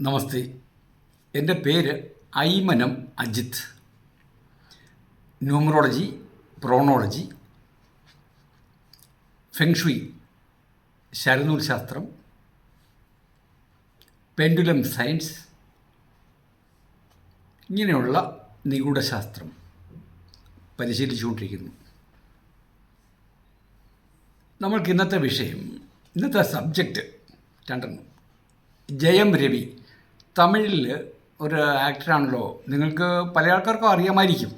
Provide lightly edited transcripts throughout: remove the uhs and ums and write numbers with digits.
നമസ്തേ. എൻ്റെ പേര് Aymanam Ajith. Numerology, പ്രോണോളജി, feng shui, ശരനൂൽ ശാസ്ത്രം, പെൻഡുലം സയൻസ്, ഇങ്ങനെയുള്ള നിഗൂഢശാസ്ത്രം പരിശീലിച്ചുകൊണ്ടിരിക്കുന്നു. നമ്മൾക്ക് ഇന്നത്തെ വിഷയം, ഇന്നത്തെ സബ്ജക്റ്റ് രണ്ടെണ്ണം. ജയം രവി തമിഴിൽ ഒരു ആക്ടറാണല്ലോ, നിങ്ങൾക്ക് പല ആൾക്കാർക്കും അറിയാമായിരിക്കും.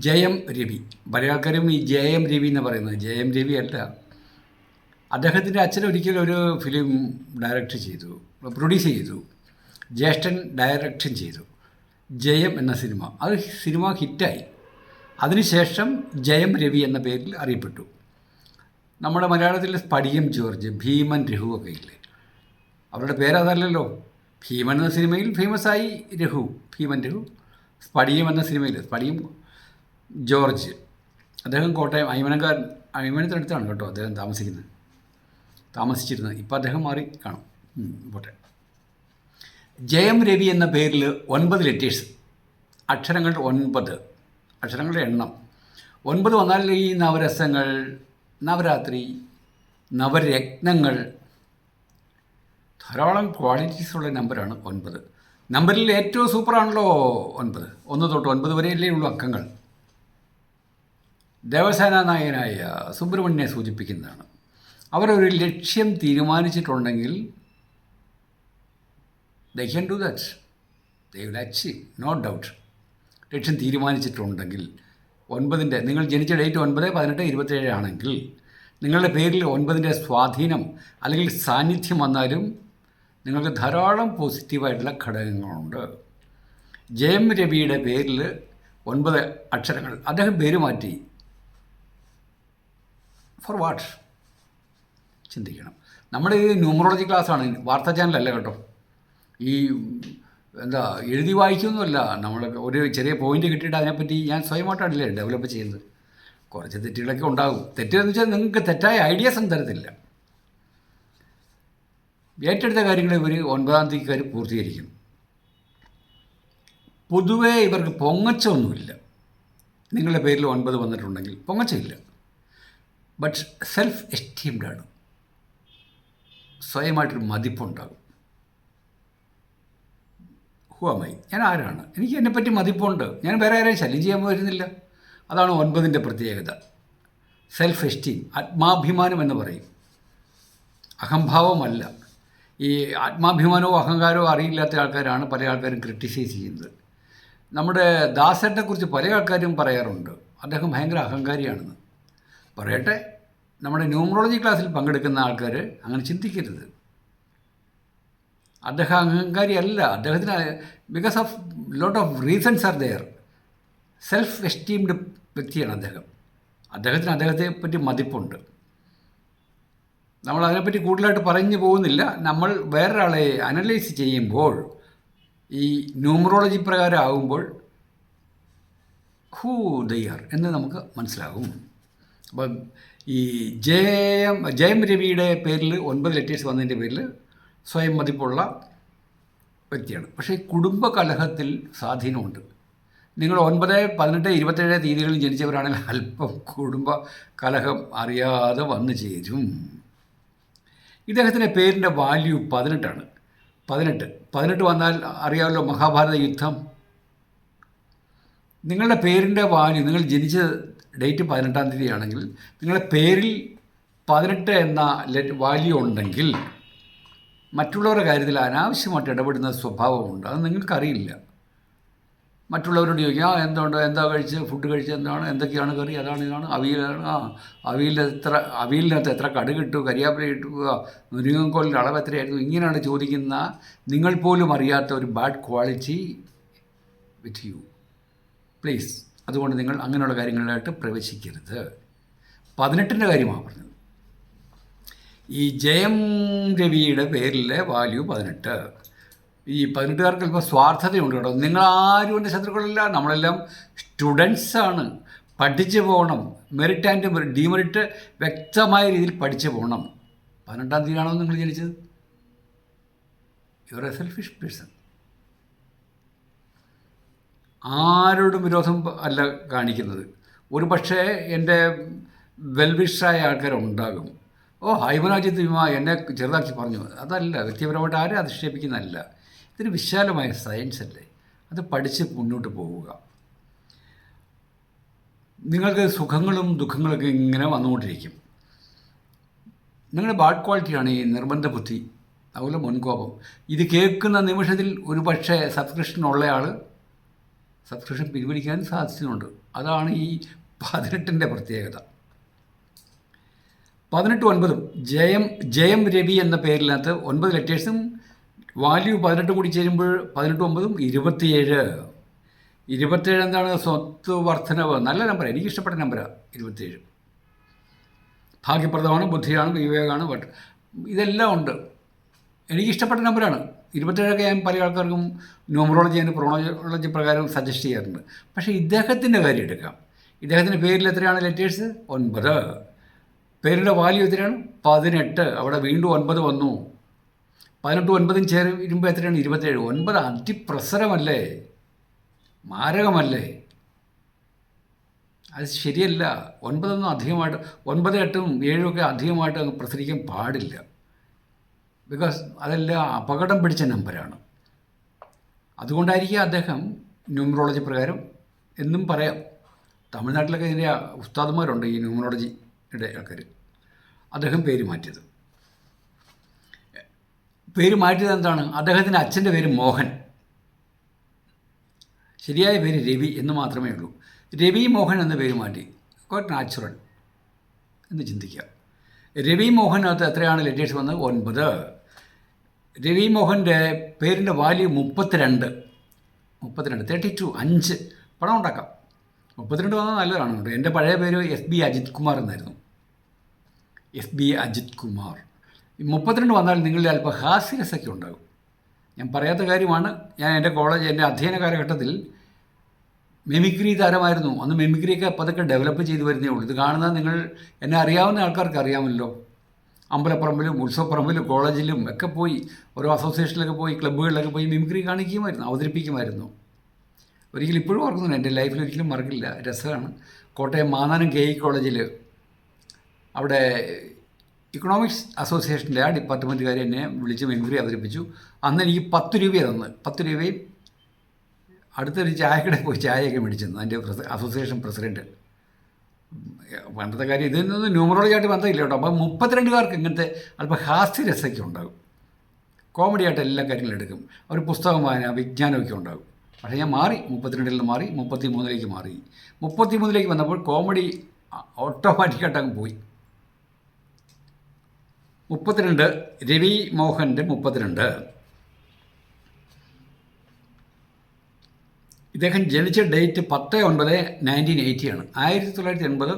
ജയം രവി, പല ആൾക്കാരും ഈ ജയം രവി എന്ന് പറയുന്നത് ജയം രവി അല്ല. അദ്ദേഹത്തിൻ്റെ അച്ഛൻ ഒരിക്കലും ഒരു ഫിലിം ഡയറക്റ്റ് ചെയ്തു, പ്രൊഡ്യൂസ് ചെയ്തു, ജ്യേഷ്ഠൻ ഡയറക്ഷൻ ചെയ്തു, ജയം എന്ന സിനിമ. അത് സിനിമ ഹിറ്റായി. അതിനുശേഷം ജയം രവി എന്ന പേരിൽ അറിയപ്പെട്ടു. നമ്മുടെ മലയാളത്തിൽ സ്പടികം ജോർജ്, ഭീമൻ രഘു ഒക്കെ ഇല്ലേ, അവരുടെ പേരതല്ലല്ലോ. ഭീമൻ എന്ന സിനിമയിൽ ഫേമസായി രഘു, ഭീമൻ രഘു. സ്പടികം എന്ന സിനിമയിൽ സ്പടികം ജോർജ്, അദ്ദേഹം കോട്ടയം അയ്മനത്തിനടുത്താണ് കേട്ടോ അദ്ദേഹം താമസിച്ചിരുന്നത്. ഇപ്പോൾ അദ്ദേഹം മാറി കാണും. പോട്ടെ. ജയം രവി എന്ന പേരിൽ 9 ലെറ്റേഴ്സ്, അക്ഷരങ്ങൾ 9, അക്ഷരങ്ങളുടെ എണ്ണം 9 വന്നാൽ ഈ നവരസങ്ങൾ, നവരാത്രി, നവരത്നങ്ങൾ, ധാരാളം ക്വാളിറ്റീസുള്ള നമ്പറാണ് 9. നമ്പറിൽ ഏറ്റവും സൂപ്പറാണല്ലോ 9. 1 തൊട്ട് 9 വരെയല്ലേ ഉള്ളൂ അക്കങ്ങൾ. ദേവസേന നായകനായ സുബ്രഹ്മണ്യനെ സൂചിപ്പിക്കുന്നതാണ്. അവരൊരു ലക്ഷ്യം തീരുമാനിച്ചിട്ടുണ്ടെങ്കിൽ they can do that. They will achieve, no doubt. ലക്ഷ്യം തീരുമാനിച്ചിട്ടുണ്ടെങ്കിൽ 9ൻ്റെ, നിങ്ങൾ ജനിച്ച ഡേറ്റ് 9, 18, 27 ആണെങ്കിൽ നിങ്ങളുടെ പേരിൽ 9ൻ്റെ സ്വാധീനം അല്ലെങ്കിൽ സാന്നിധ്യം വന്നാലും നിങ്ങൾക്ക് ധാരാളം പോസിറ്റീവായിട്ടുള്ള ഘടകങ്ങളുണ്ട്. ജയം രവിയുടെ പേരിൽ 9 അക്ഷരങ്ങൾ. അദ്ദേഹം പേര് മാറ്റി. For what? ചിന്തിക്കണം. നമ്മുടെ ഈ ന്യൂമറോളജി ക്ലാസ്സാണ്, വാർത്താ ചാനലല്ല കേട്ടോ. ഈ എഴുതി വായിക്കൊന്നുമല്ല. നമ്മൾ ഒരു ചെറിയ പോയിന്റ് കിട്ടിയിട്ട് അതിനെപ്പറ്റി ഞാൻ സ്വയമായിട്ടാണല്ലേ ഡെവലപ്പ് ചെയ്യുന്നത്. കുറച്ച് തെറ്റുകളൊക്കെ ഉണ്ടാകും. തെറ്റെന്ന് വെച്ചാൽ നിങ്ങൾക്ക് തെറ്റായ ഐഡിയാസ് ഒന്നും തരത്തില്ല. ഏറ്റെടുത്ത കാര്യങ്ങൾ ഇവർ 9-ാം തീയതിക്കാർ പൂർത്തീകരിക്കും. പൊതുവേ ഇവർക്ക് പൊങ്ങച്ചൊന്നുമില്ല. നിങ്ങളുടെ പേരിൽ 9 വന്നിട്ടുണ്ടെങ്കിൽ പൊങ്ങച്ചമില്ല. But self എസ്റ്റീംഡാണ്, സ്വയമായിട്ടൊരു മതിപ്പുണ്ടാകും. ഹുവമായി, ഞാൻ ആരാണ്, എനിക്ക് എന്നെപ്പറ്റി മതിപ്പുണ്ട്, ഞാൻ വേറെ ആരെയും ശല്യം ചെയ്യാൻ വരുന്നില്ല. അതാണ് 9ൻ്റെ പ്രത്യേകത. സെൽഫ് എസ്റ്റീം, ആത്മാഭിമാനം എന്ന് പറയും, അഹംഭാവമല്ല. ഈ ആത്മാഭിമാനവും അഹങ്കാരവും അറിയില്ലാത്ത ആൾക്കാരാണ് പല ആൾക്കാരും ക്രിട്ടിസൈസ് ചെയ്യുന്നത്. നമ്മുടെ ദാസേട്ടനെക്കുറിച്ച് പല ആൾക്കാരും പറയാറുണ്ട്, അദ്ദേഹം ഭയങ്കര അഹങ്കാരിയാണെന്ന്. പറയട്ടെ, നമ്മുടെ ന്യൂമറോളജി ക്ലാസ്സിൽ പങ്കെടുക്കുന്ന ആൾക്കാർ അങ്ങനെ ചിന്തിക്കരുത്. അദ്ദേഹം അഹങ്കാരിയല്ല. അദ്ദേഹത്തിന് because of lot of reasons are there. Self esteemed വ്യക്തിയാണ് അദ്ദേഹം. അദ്ദേഹത്തിന് അദ്ദേഹത്തെ പറ്റി മതിപ്പുണ്ട്. നമ്മൾ അതിനെപ്പറ്റി കൂടുതലായിട്ട് പറഞ്ഞു പോകുന്നില്ല. നമ്മൾ വേറൊരാളെ അനലൈസ് ചെയ്യുമ്പോൾ ഈ ന്യൂമറോളജി പ്രകാരം ആകുമ്പോൾ ഹൂ ദേ ആർ എന്ന് നമുക്ക് മനസ്സിലാകും. അപ്പം ഈ ജയം രവിയുടെ പേരിൽ 9 ലെറ്റേഴ്സ് വന്നതിൻ്റെ പേരിൽ സ്വയം മതിപ്പുള്ള വ്യക്തിയാണ്. പക്ഷേ കുടുംബ കലഹത്തിൽ സ്വാധീനമുണ്ട്. നിങ്ങൾ 9, 18, 27 തീയതികളിൽ ജനിച്ചവരാണെങ്കിൽ അല്പം കുടുംബ കലഹം അറിയാതെ വന്നു ചേരും. ഇദ്ദേഹത്തിൻ്റെ പേരിൻ്റെ വാല്യൂ 18ആണ്. 18 വന്നാൽ അറിയാമല്ലോ, മഹാഭാരത യുദ്ധം. നിങ്ങളുടെ പേരിൻ്റെ വാല്യൂ, നിങ്ങൾ ജനിച്ച ഡേറ്റ് 18-ാം തീയതി ആണെങ്കിൽ നിങ്ങളുടെ പേരിൽ 18 എന്ന വാല്യൂ ഉണ്ടെങ്കിൽ മറ്റുള്ളവരുടെ കാര്യത്തിൽ അനാവശ്യമായിട്ട് ഇടപെടുന്ന സ്വഭാവമുണ്ട്. അത് നിങ്ങൾക്കറിയില്ല. മറ്റുള്ളവരോട് ചോദിക്കും, എന്താ ഫുഡ് കഴിച്ച് എന്താണ്, എന്തൊക്കെയാണ് കറി, അതാണ് ഇതാണ്, അവിയലാണ്, അവിയലിനകത്ത് എത്ര കടുക് ഇട്ടു, കരിയാപ്പില ഇട്ടു, മുരിങ്ങക്കോലിൻ്റെ അളവ് എത്രയായിരുന്നു, ഇങ്ങനെയാണ് ചോദിക്കുന്ന നിങ്ങൾ പോലും അറിയാത്ത ഒരു bad quality with you. Please, അതുകൊണ്ട് നിങ്ങൾ അങ്ങനെയുള്ള കാര്യങ്ങളിലായിട്ട് പ്രവേശിക്കരുത്. 18ൻ്റെ കാര്യമാണ് പറഞ്ഞത്. ഈ ജയം രവിയുടെ പേരിലെ വാല്യൂ 18. ഈ 18കാർക്ക് ഇപ്പോൾ സ്വാർത്ഥതയുണ്ട് കേട്ടോ. നിങ്ങളാരും എൻ്റെ ശത്രുക്കളല്ല, നമ്മളെല്ലാം സ്റ്റുഡൻസാണ്. പഠിച്ചു പോകണം. മെറിറ്റ് ആൻഡ് ഡിമെറിറ്റ് വ്യക്തമായ രീതിയിൽ പഠിച്ചു പോകണം. 18-ാം തീയതിയാണോ നിങ്ങൾ ജനിച്ചത്? You are A selfish person. ആരോടും വിരോധം അല്ല കാണിക്കുന്നത്. ഒരു പക്ഷേ എൻ്റെ വെൽവിഷായ ആൾക്കാരുണ്ടാകും. ഓ ഹൈമനാജിത്ത് വിമ എന്നെ ചെറുതാക്കി പറഞ്ഞു, അതല്ല, വ്യക്തിപരമായിട്ട് ആരും അധിക്ഷേപിക്കുന്നതല്ല. ഇതൊരു വിശാലമായ സയൻസ് അല്ലേ, അത് പഠിച്ച് മുന്നോട്ട് പോവുക. നിങ്ങൾക്ക് സുഖങ്ങളും ദുഃഖങ്ങളൊക്കെ ഇങ്ങനെ വന്നുകൊണ്ടിരിക്കും. നിങ്ങളുടെ ബാഡ് ക്വാളിറ്റിയാണ് ഈ നിർബന്ധ ബുദ്ധി, അതുപോലെ മുൻകോപം. ഇത് കേൾക്കുന്ന നിമിഷത്തിൽ ഒരു പക്ഷേ സബ്സ്ക്രിപ്ഷൻ ഉള്ളയാൾ സബ്സ്ക്രിപ്ഷൻ പിൻവലിക്കാൻ സാധിക്കുന്നുണ്ട്. അതാണ് ഈ 18-ൻ്റെ പ്രത്യേകത. 18-9 ജയം രവി എന്ന പേരിനകത്ത് 9 ലെറ്റേഴ്സും വാല്യൂ 18 കൂടി ചേരുമ്പോൾ 18-9 27. 27 എന്താണ്? സ്വത്ത് വർധനവ്. നല്ല നമ്പറാണ്, എനിക്കിഷ്ടപ്പെട്ട നമ്പറാണ് 27. ഭാഗ്യപ്രദമാണ്, ബുദ്ധിയാണ്, വിവേകമാണ്, ഇതെല്ലാം ഉണ്ട്. എനിക്കിഷ്ടപ്പെട്ട നമ്പറാണ് 27. ഞാൻ പല ആൾക്കാർക്കും ന്യൂമറോളജി ആൻഡ് പ്രോണോളജി പ്രകാരം സജസ്റ്റ് ചെയ്യാറുണ്ട്. പക്ഷേ ഇദ്ദേഹത്തിൻ്റെ കാര്യം എടുക്കാം. ഇദ്ദേഹത്തിൻ്റെ പേരിൽ എത്രയാണ് ലെറ്റേഴ്സ്? 9. പേരിൻ്റെ വാല്യൂ എത്രയാണ്? 18. അവിടെ വീണ്ടും 9 വന്നു. 18-9 ചേരുമ്പോൾ എത്രയാണ്? 27. 9 അതിപ്രസരമല്ലേ, മാരകമല്ലേ? അത് ശരിയല്ല. 9 അധികമായിട്ട് 9, 8, 7 അധികമായിട്ട് അങ്ങ് പ്രസരിക്കാൻ പാടില്ല. ബിക്കോസ് അതെല്ലാം അപകടം പിടിച്ച നമ്പരാണ്. അതുകൊണ്ടായിരിക്കും അദ്ദേഹം ന്യൂമറോളജി പ്രകാരം എന്നും പറയാം. തമിഴ്നാട്ടിലൊക്കെ ഇതിൻ്റെ ഉസ്താദന്മാരുണ്ട്, ഈ ന്യൂമറോളജിയുടെ ആൾക്കാർ. അദ്ദേഹം പേര് മാറ്റിയത് എന്താണ്? അദ്ദേഹത്തിൻ്റെ അച്ഛൻ്റെ പേര് മോഹൻ, ശരിയായ പേര് രവി എന്ന് മാത്രമേ ഉള്ളൂ. രവി മോഹൻ എന്ന പേര് മാറ്റി. ക്വൈറ്റ് നാച്ചുറൽ എന്ന് ചിന്തിക്കുക. രവി മോഹനകത്ത് എത്രയാണ് ലെറ്റേഴ്സ് വന്നത്? 9. രവി മോഹൻ്റെ പേരിൻ്റെ വാല്യൂ 32. 32 5 പണം ഉണ്ടാക്കാം. 32 വന്നാൽ നല്ലതാണ് കേട്ടോ. എൻ്റെ പഴയ പേര് FB അജിത് കുമാർ എന്നായിരുന്നു. FB അജിത് കുമാർ. 32 വന്നാൽ നിങ്ങളുടെ അല്പം ഹാസ്യരസൊക്കെ ഉണ്ടാകും. ഞാൻ പറയാത്ത കാര്യമാണ്. ഞാൻ എൻ്റെ അധ്യയന കാലഘട്ടത്തിൽ മെമിക്രി താരമായിരുന്നു. അന്ന് മെമിക്രിയൊക്കെ പതൊക്കെ ഡെവലപ്പ് ചെയ്ത് വരുന്നേ ഉള്ളൂ. ഇത് കാണുന്നത് നിങ്ങൾ എന്നെ അറിയാവുന്ന ആൾക്കാർക്ക് അറിയാമല്ലോ. അമ്പലപ്പറമ്പിലും ഉത്സവപ്പറമ്പിലും കോളേജിലും ഒക്കെ പോയി, ഓരോ അസോസിയേഷനിലൊക്കെ പോയി, ക്ലബ്ബുകളിലൊക്കെ പോയി മിമിക്രി കാണിക്കുമായിരുന്നു, അവതരിപ്പിക്കുമായിരുന്നു. ഒരിക്കലും ഇപ്പോഴും ഓർക്കുന്നുണ്ട്, എൻ്റെ ലൈഫിൽ ഒരിക്കലും മറക്കില്ല, രസമാണ്. കോട്ടയം മാന്നാനം KE കോളേജിൽ അവിടെ ഇക്കണോമിക്സ് അസോസിയേഷൻ്റെ ആ ഡിപ്പാർട്ട്മെൻറ്റുകാർ എന്നെ വിളിച്ച് മിമിക്രി അവതരിപ്പിച്ചു. അന്ന് എനിക്ക് 10 രൂപയാണ് തന്നത്. 10 രൂപയും അടുത്തൊരു ചായക്കടയിൽ പോയി ചായയൊക്കെ മേടിച്ചെന്നു എൻ്റെ അസോസിയേഷൻ പ്രസിഡൻറ്റ്. പണ്ടത്തെ കാര്യം, ഇതിനൊന്നും ന്യൂമറോളജിയായിട്ട് ബന്ധമില്ല കേട്ടോ. അപ്പം 32കാർക്ക് ഇങ്ങനത്തെ അല്പം ഹാസ്യരസമൊക്കെ ഉണ്ടാകും. കോമഡിയായിട്ട് എല്ലാ കാര്യങ്ങളും എടുക്കും. അവർ പുസ്തകം വായന, വിജ്ഞാനമൊക്കെ ഉണ്ടാകും. പക്ഷേ ഞാൻ മാറി, 32-ൽ നിന്ന് മാറി 33-ലേക്ക് മാറി. 33-ലേക്ക് വന്നപ്പോൾ കോമഡി ഓട്ടോമാറ്റിക്കായിട്ട് അങ്ങ് പോയി. 32 രവി മോഹൻ്റെ 32. ഇദ്ദേഹം ജനിച്ച ഡേറ്റ് 10/9/1980 ആണ്. 1980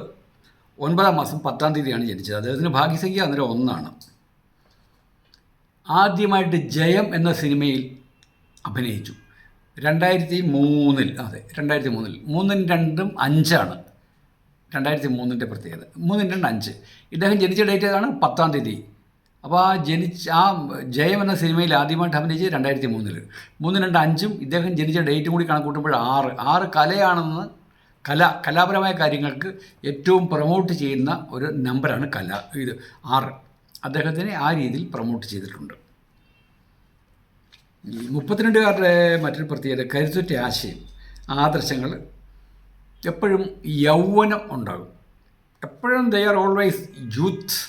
9-ാം മാസം 10-ാം തീയതിയാണ് ജനിച്ചത്. അദ്ദേഹത്തിന് ഭാഗ്യസംഖ്യ അന്നേരം 1 ആദ്യമായിട്ട് ജയം എന്ന സിനിമയിൽ അഭിനയിച്ചു 2003-ൽ. അതെ, 2003-ൽ. 3-ഉം 2-ഉം 5 2003-ൻ്റെ പ്രത്യേകത. 3-ഉം 2-ഉം 5. ഇദ്ദേഹം ജനിച്ച ഡേറ്റ് ഏതാണ്? 10-ാം തീയതി. അപ്പോൾ ആ ജയം എന്ന സിനിമയിൽ ആദ്യമായിട്ട് അഭിനയിച്ചത് 2003-ൽ. 3, 2, 5 ഇദ്ദേഹം ജനിച്ച ഡേറ്റും കൂടി കണക്കൂട്ടുമ്പോൾ 6 കലയാണെന്ന്. കലാപരമായ കാര്യങ്ങൾക്ക് ഏറ്റവും പ്രൊമോട്ട് ചെയ്യുന്ന ഒരു നമ്പറാണ് ഇത് 6. അദ്ദേഹത്തിനെ ആ രീതിയിൽ പ്രൊമോട്ട് ചെയ്തിട്ടുണ്ട്. ഈ 32കാരുടെ മറ്റൊരു പ്രത്യേകത കരുത്തുറ്റ ആശയം, ആദർശങ്ങൾ, എപ്പോഴും യൗവനം ഉണ്ടാകും. എപ്പോഴും they are always youth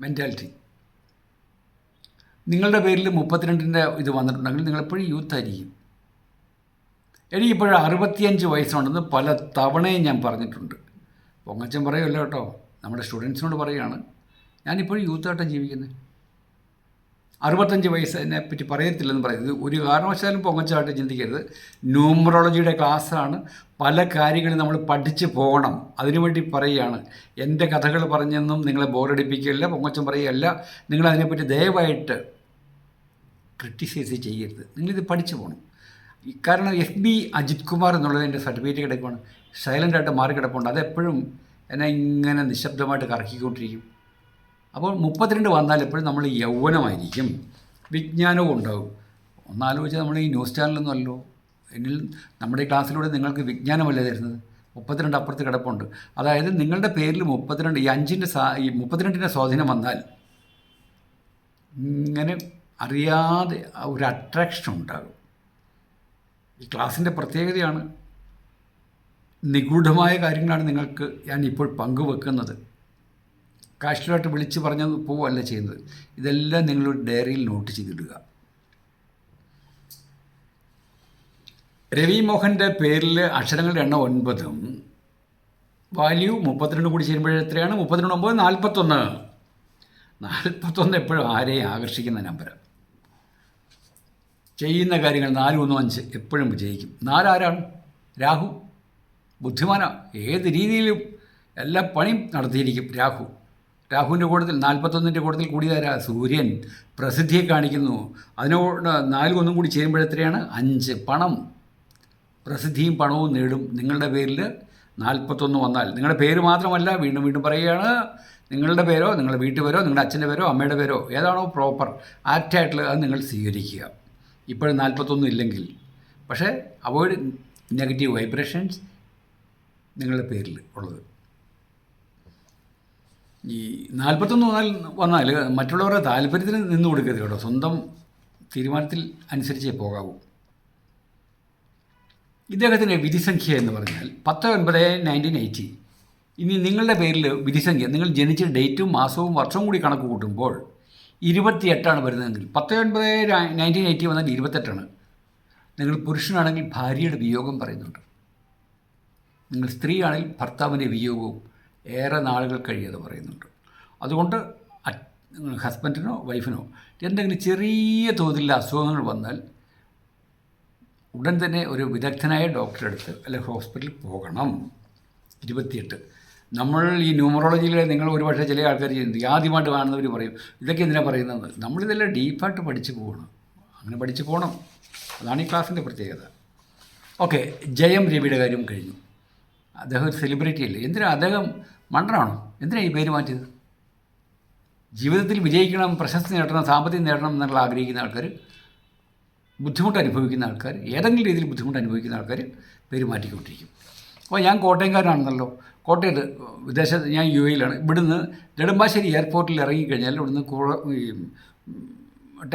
mentality. നിങ്ങളുടെ പേരിൽ 32-ൻ്റെ ഇത് വന്നിട്ടുണ്ടെങ്കിൽ നിങ്ങളെപ്പോഴും യൂത്തായിരിക്കും. എനിക്കിപ്പോഴും 65 വയസ്സുണ്ടെന്ന് പല തവണയും ഞാൻ പറഞ്ഞിട്ടുണ്ട്. പൊങ്ങച്ചൻ പറയുമല്ലോ കേട്ടോ, നമ്മുടെ സ്റ്റുഡൻസിനോട് പറയുകയാണ്, ഞാനിപ്പോഴും യൂത്തായിട്ടാണ് ജീവിക്കുന്നത്. 65 വയസ്സിനെ പറ്റി പറയത്തില്ലെന്ന് പറയുന്നത് ഒരു കാരണവശാലും പൊങ്ങച്ചായിട്ട് ചിന്തിക്കരുത്. ന്യൂമറോളജിയുടെ ക്ലാസ്സാണ്. പല കാര്യങ്ങളും നമ്മൾ പഠിച്ച് പോകണം. അതിനുവേണ്ടി പറയുകയാണ്. എൻ്റെ കഥകൾ പറഞ്ഞെന്നും നിങ്ങളെ ബോറടിപ്പിക്കുകയല്ല, പൊങ്ങച്ചൻ പറയുകയല്ല. നിങ്ങളതിനെപ്പറ്റി ദയവായിട്ട് ക്രിട്ടിസൈസ് ചെയ്യരുത്. നിങ്ങളിത് പഠിച്ചു പോകണം. കാരണം FB അജിത് കുമാർ എന്നുള്ളത് എൻ്റെ സർട്ടിഫിക്കറ്റ് കിടക്കുവാണ്. സൈലൻ്റായിട്ട് മാറി കിടപ്പുണ്ട്. അതെപ്പോഴും എന്നെ ഇങ്ങനെ നിശബ്ദമായിട്ട് കറക്കിക്കൊണ്ടിരിക്കും. അപ്പോൾ 32 വന്നാൽ എപ്പോഴും നമ്മൾ യൗവനമായിരിക്കും, വിജ്ഞാനവും ഉണ്ടാകും. ഒന്നാലോചിച്ചാൽ നമ്മൾ ഈ ന്യൂസ് ചാനലൊന്നും അല്ലോ. എന്നിൽ നമ്മുടെ ഈ ക്ലാസ്സിലൂടെ നിങ്ങൾക്ക് വിജ്ഞാനമല്ലേ തരുന്നത്. 32 അപ്പുറത്ത് കിടപ്പുണ്ട്. അതായത് നിങ്ങളുടെ പേരിൽ 32, ഈ 5ൻ്റെ ഈ 32ൻ്റെ സ്വാധീനം വന്നാൽ ഇങ്ങനെ അറിയാതെ ഒരു അട്രാക്ഷൻ ഉണ്ടാകും. ഈ ക്ലാസ്സിൻ്റെ പ്രത്യേകതയാണ്. നിഗൂഢമായ കാര്യങ്ങളാണ് നിങ്ങൾക്ക് ഞാൻ ഇപ്പോൾ പങ്കുവെക്കുന്നത്. കാഷ്വലായിട്ട് വിളിച്ച് പറഞ്ഞ് പോവുകയല്ല ചെയ്യുന്നത്. ഇതെല്ലാം നിങ്ങളൊരു ഡയറിയിൽ നോട്ട് ചെയ്തിടുക. രവി മോഹൻ്റെ പേരിൽ അക്ഷരങ്ങളുടെ എണ്ണം 9ഉം വാല്യൂ 32 കൂടി ചേരുമ്പോൾ എത്രയാണ്? 32 9 41. 41 എപ്പോഴും ആരെയും ആകർഷിക്കുന്ന നമ്പറാണ്. ചെയ്യുന്ന കാര്യങ്ങൾ 4 1 5 എപ്പോഴും വിജയിക്കും. 4 ആരാണ്? രാഹു. ബുദ്ധിമാനാണ്. ഏത് രീതിയിലും എല്ലാ പണിയും നടത്തിയിരിക്കും രാഹു. രാഹുവിൻ്റെ കൂട്ടത്തിൽ 41ൻ്റെ കൂട്ടത്തിൽ കൂടിയതാരാ? സൂര്യൻ. പ്രസിദ്ധിയെ കാണിക്കുന്നു. അതിനോട് 4 1 കൂടി ചേരുമ്പോഴെത്രയാണ്? 5. പണം. പ്രസിദ്ധിയും പണവും നേടും നിങ്ങളുടെ പേരിൽ 41 വന്നാൽ. നിങ്ങളുടെ പേര് മാത്രമല്ല, വീണ്ടും വീണ്ടും പറയുകയാണ്, നിങ്ങളുടെ പേരോ നിങ്ങളുടെ വീട്ടുപേരോ നിങ്ങളുടെ അച്ഛൻ്റെ പേരോ അമ്മയുടെ പേരോ ഏതാണോ പ്രോപ്പർ ആപ്റ്റായിട്ടുള്ളത് അത് നിങ്ങൾ സ്വീകരിക്കുക. ഇപ്പോഴും 41 ഇല്ലെങ്കിൽ. പക്ഷേ അവോയ്ഡ് നെഗറ്റീവ് വൈബ്രേഷൻസ് നിങ്ങളുടെ പേരിൽ ഉള്ളത്. ഈ 41 വന്നാൽ മറ്റുള്ളവരുടെ താല്പര്യത്തിന് നിന്ന് കൊടുക്കരുത് കേട്ടോ. സ്വന്തം തീരുമാനത്തിൽ അനുസരിച്ചേ പോകാവൂ. ഇദ്ദേഹത്തിൻ്റെ വിധിസംഖ്യ എന്ന് പറഞ്ഞാൽ 10/9/1980. ഇനി നിങ്ങളുടെ പേരിൽ വിധിസംഖ്യ, നിങ്ങൾ ജനിച്ച ഡേറ്റും മാസവും വർഷവും കൂടി കണക്ക് കൂട്ടുമ്പോൾ 28 വരുന്നതെങ്കിൽ 10/9/1980 വന്നാൽ 28. നിങ്ങൾ പുരുഷനാണെങ്കിൽ ഭാര്യയുടെ വിയോഗം പറയുന്നുണ്ട്. നിങ്ങൾ സ്ത്രീയാണെങ്കിൽ ഭർത്താവിൻ്റെ വിയോഗവും ഏറെ നാളുകൾ കഴിയാതെ പറയുന്നുണ്ട്. അതുകൊണ്ട് ഹസ്ബൻഡിനോ വൈഫിനോ എന്തെങ്കിലും ചെറിയ തോതിൽ അസുഖങ്ങൾ വന്നാൽ ഉടൻ തന്നെ ഒരു വിദഗ്ധനായ ഡോക്ടറെ അടുത്ത് അല്ലെങ്കിൽ ഹോസ്പിറ്റലിൽ പോകണം. 28. നമ്മൾ ഈ ന്യൂമറോളജിയിൽ നിങ്ങൾ ഒരുപക്ഷെ ചില ആൾക്കാർ ചെയ്യുന്നത് ആദ്യമായിട്ട് കാണുന്നവർ പറയും ഇതൊക്കെ എന്തിനാണ് പറയുന്നത്. നമ്മളിതെല്ലാം ഡീപ്പായിട്ട് പഠിച്ചു പോകണം. അങ്ങനെ പഠിച്ചു പോകണം. അതാണ് ഈ ക്ലാസ്സിൻ്റെ പ്രത്യേകത. ഓക്കെ, ജയം രവിയുടെ കാര്യം കഴിഞ്ഞു. അദ്ദേഹം ഒരു സെലിബ്രിറ്റി അല്ലേ. എന്തിനാ അദ്ദേഹം മണ്ടനാണോ? എന്തിനാണ് ഈ പേര് മാറ്റിയത്? ജീവിതത്തിൽ വിജയിക്കണം, പ്രശസ്തി നേടണം, സാമ്പത്തികം നേടണം എന്നുള്ള ആഗ്രഹിക്കുന്ന ആൾക്കാർ, ബുദ്ധിമുട്ട് അനുഭവിക്കുന്ന ആൾക്കാർ, ഏതെങ്കിലും രീതിയിൽ ബുദ്ധിമുട്ട് അനുഭവിക്കുന്ന ആൾക്കാർ പേര് മാറ്റിക്കൊണ്ടിരിക്കും. അപ്പോൾ ഞാൻ കോട്ടയംകാരനാണെന്നല്ലോ. കോട്ടയത്ത് വിദേശത്ത്, ഞാൻ UAE-യിലാണ്. ഇവിടുന്ന് നെടുമ്പാശ്ശേരി എയർപോർട്ടിൽ ഇറങ്ങിക്കഴിഞ്ഞാൽ ഇവിടുന്ന്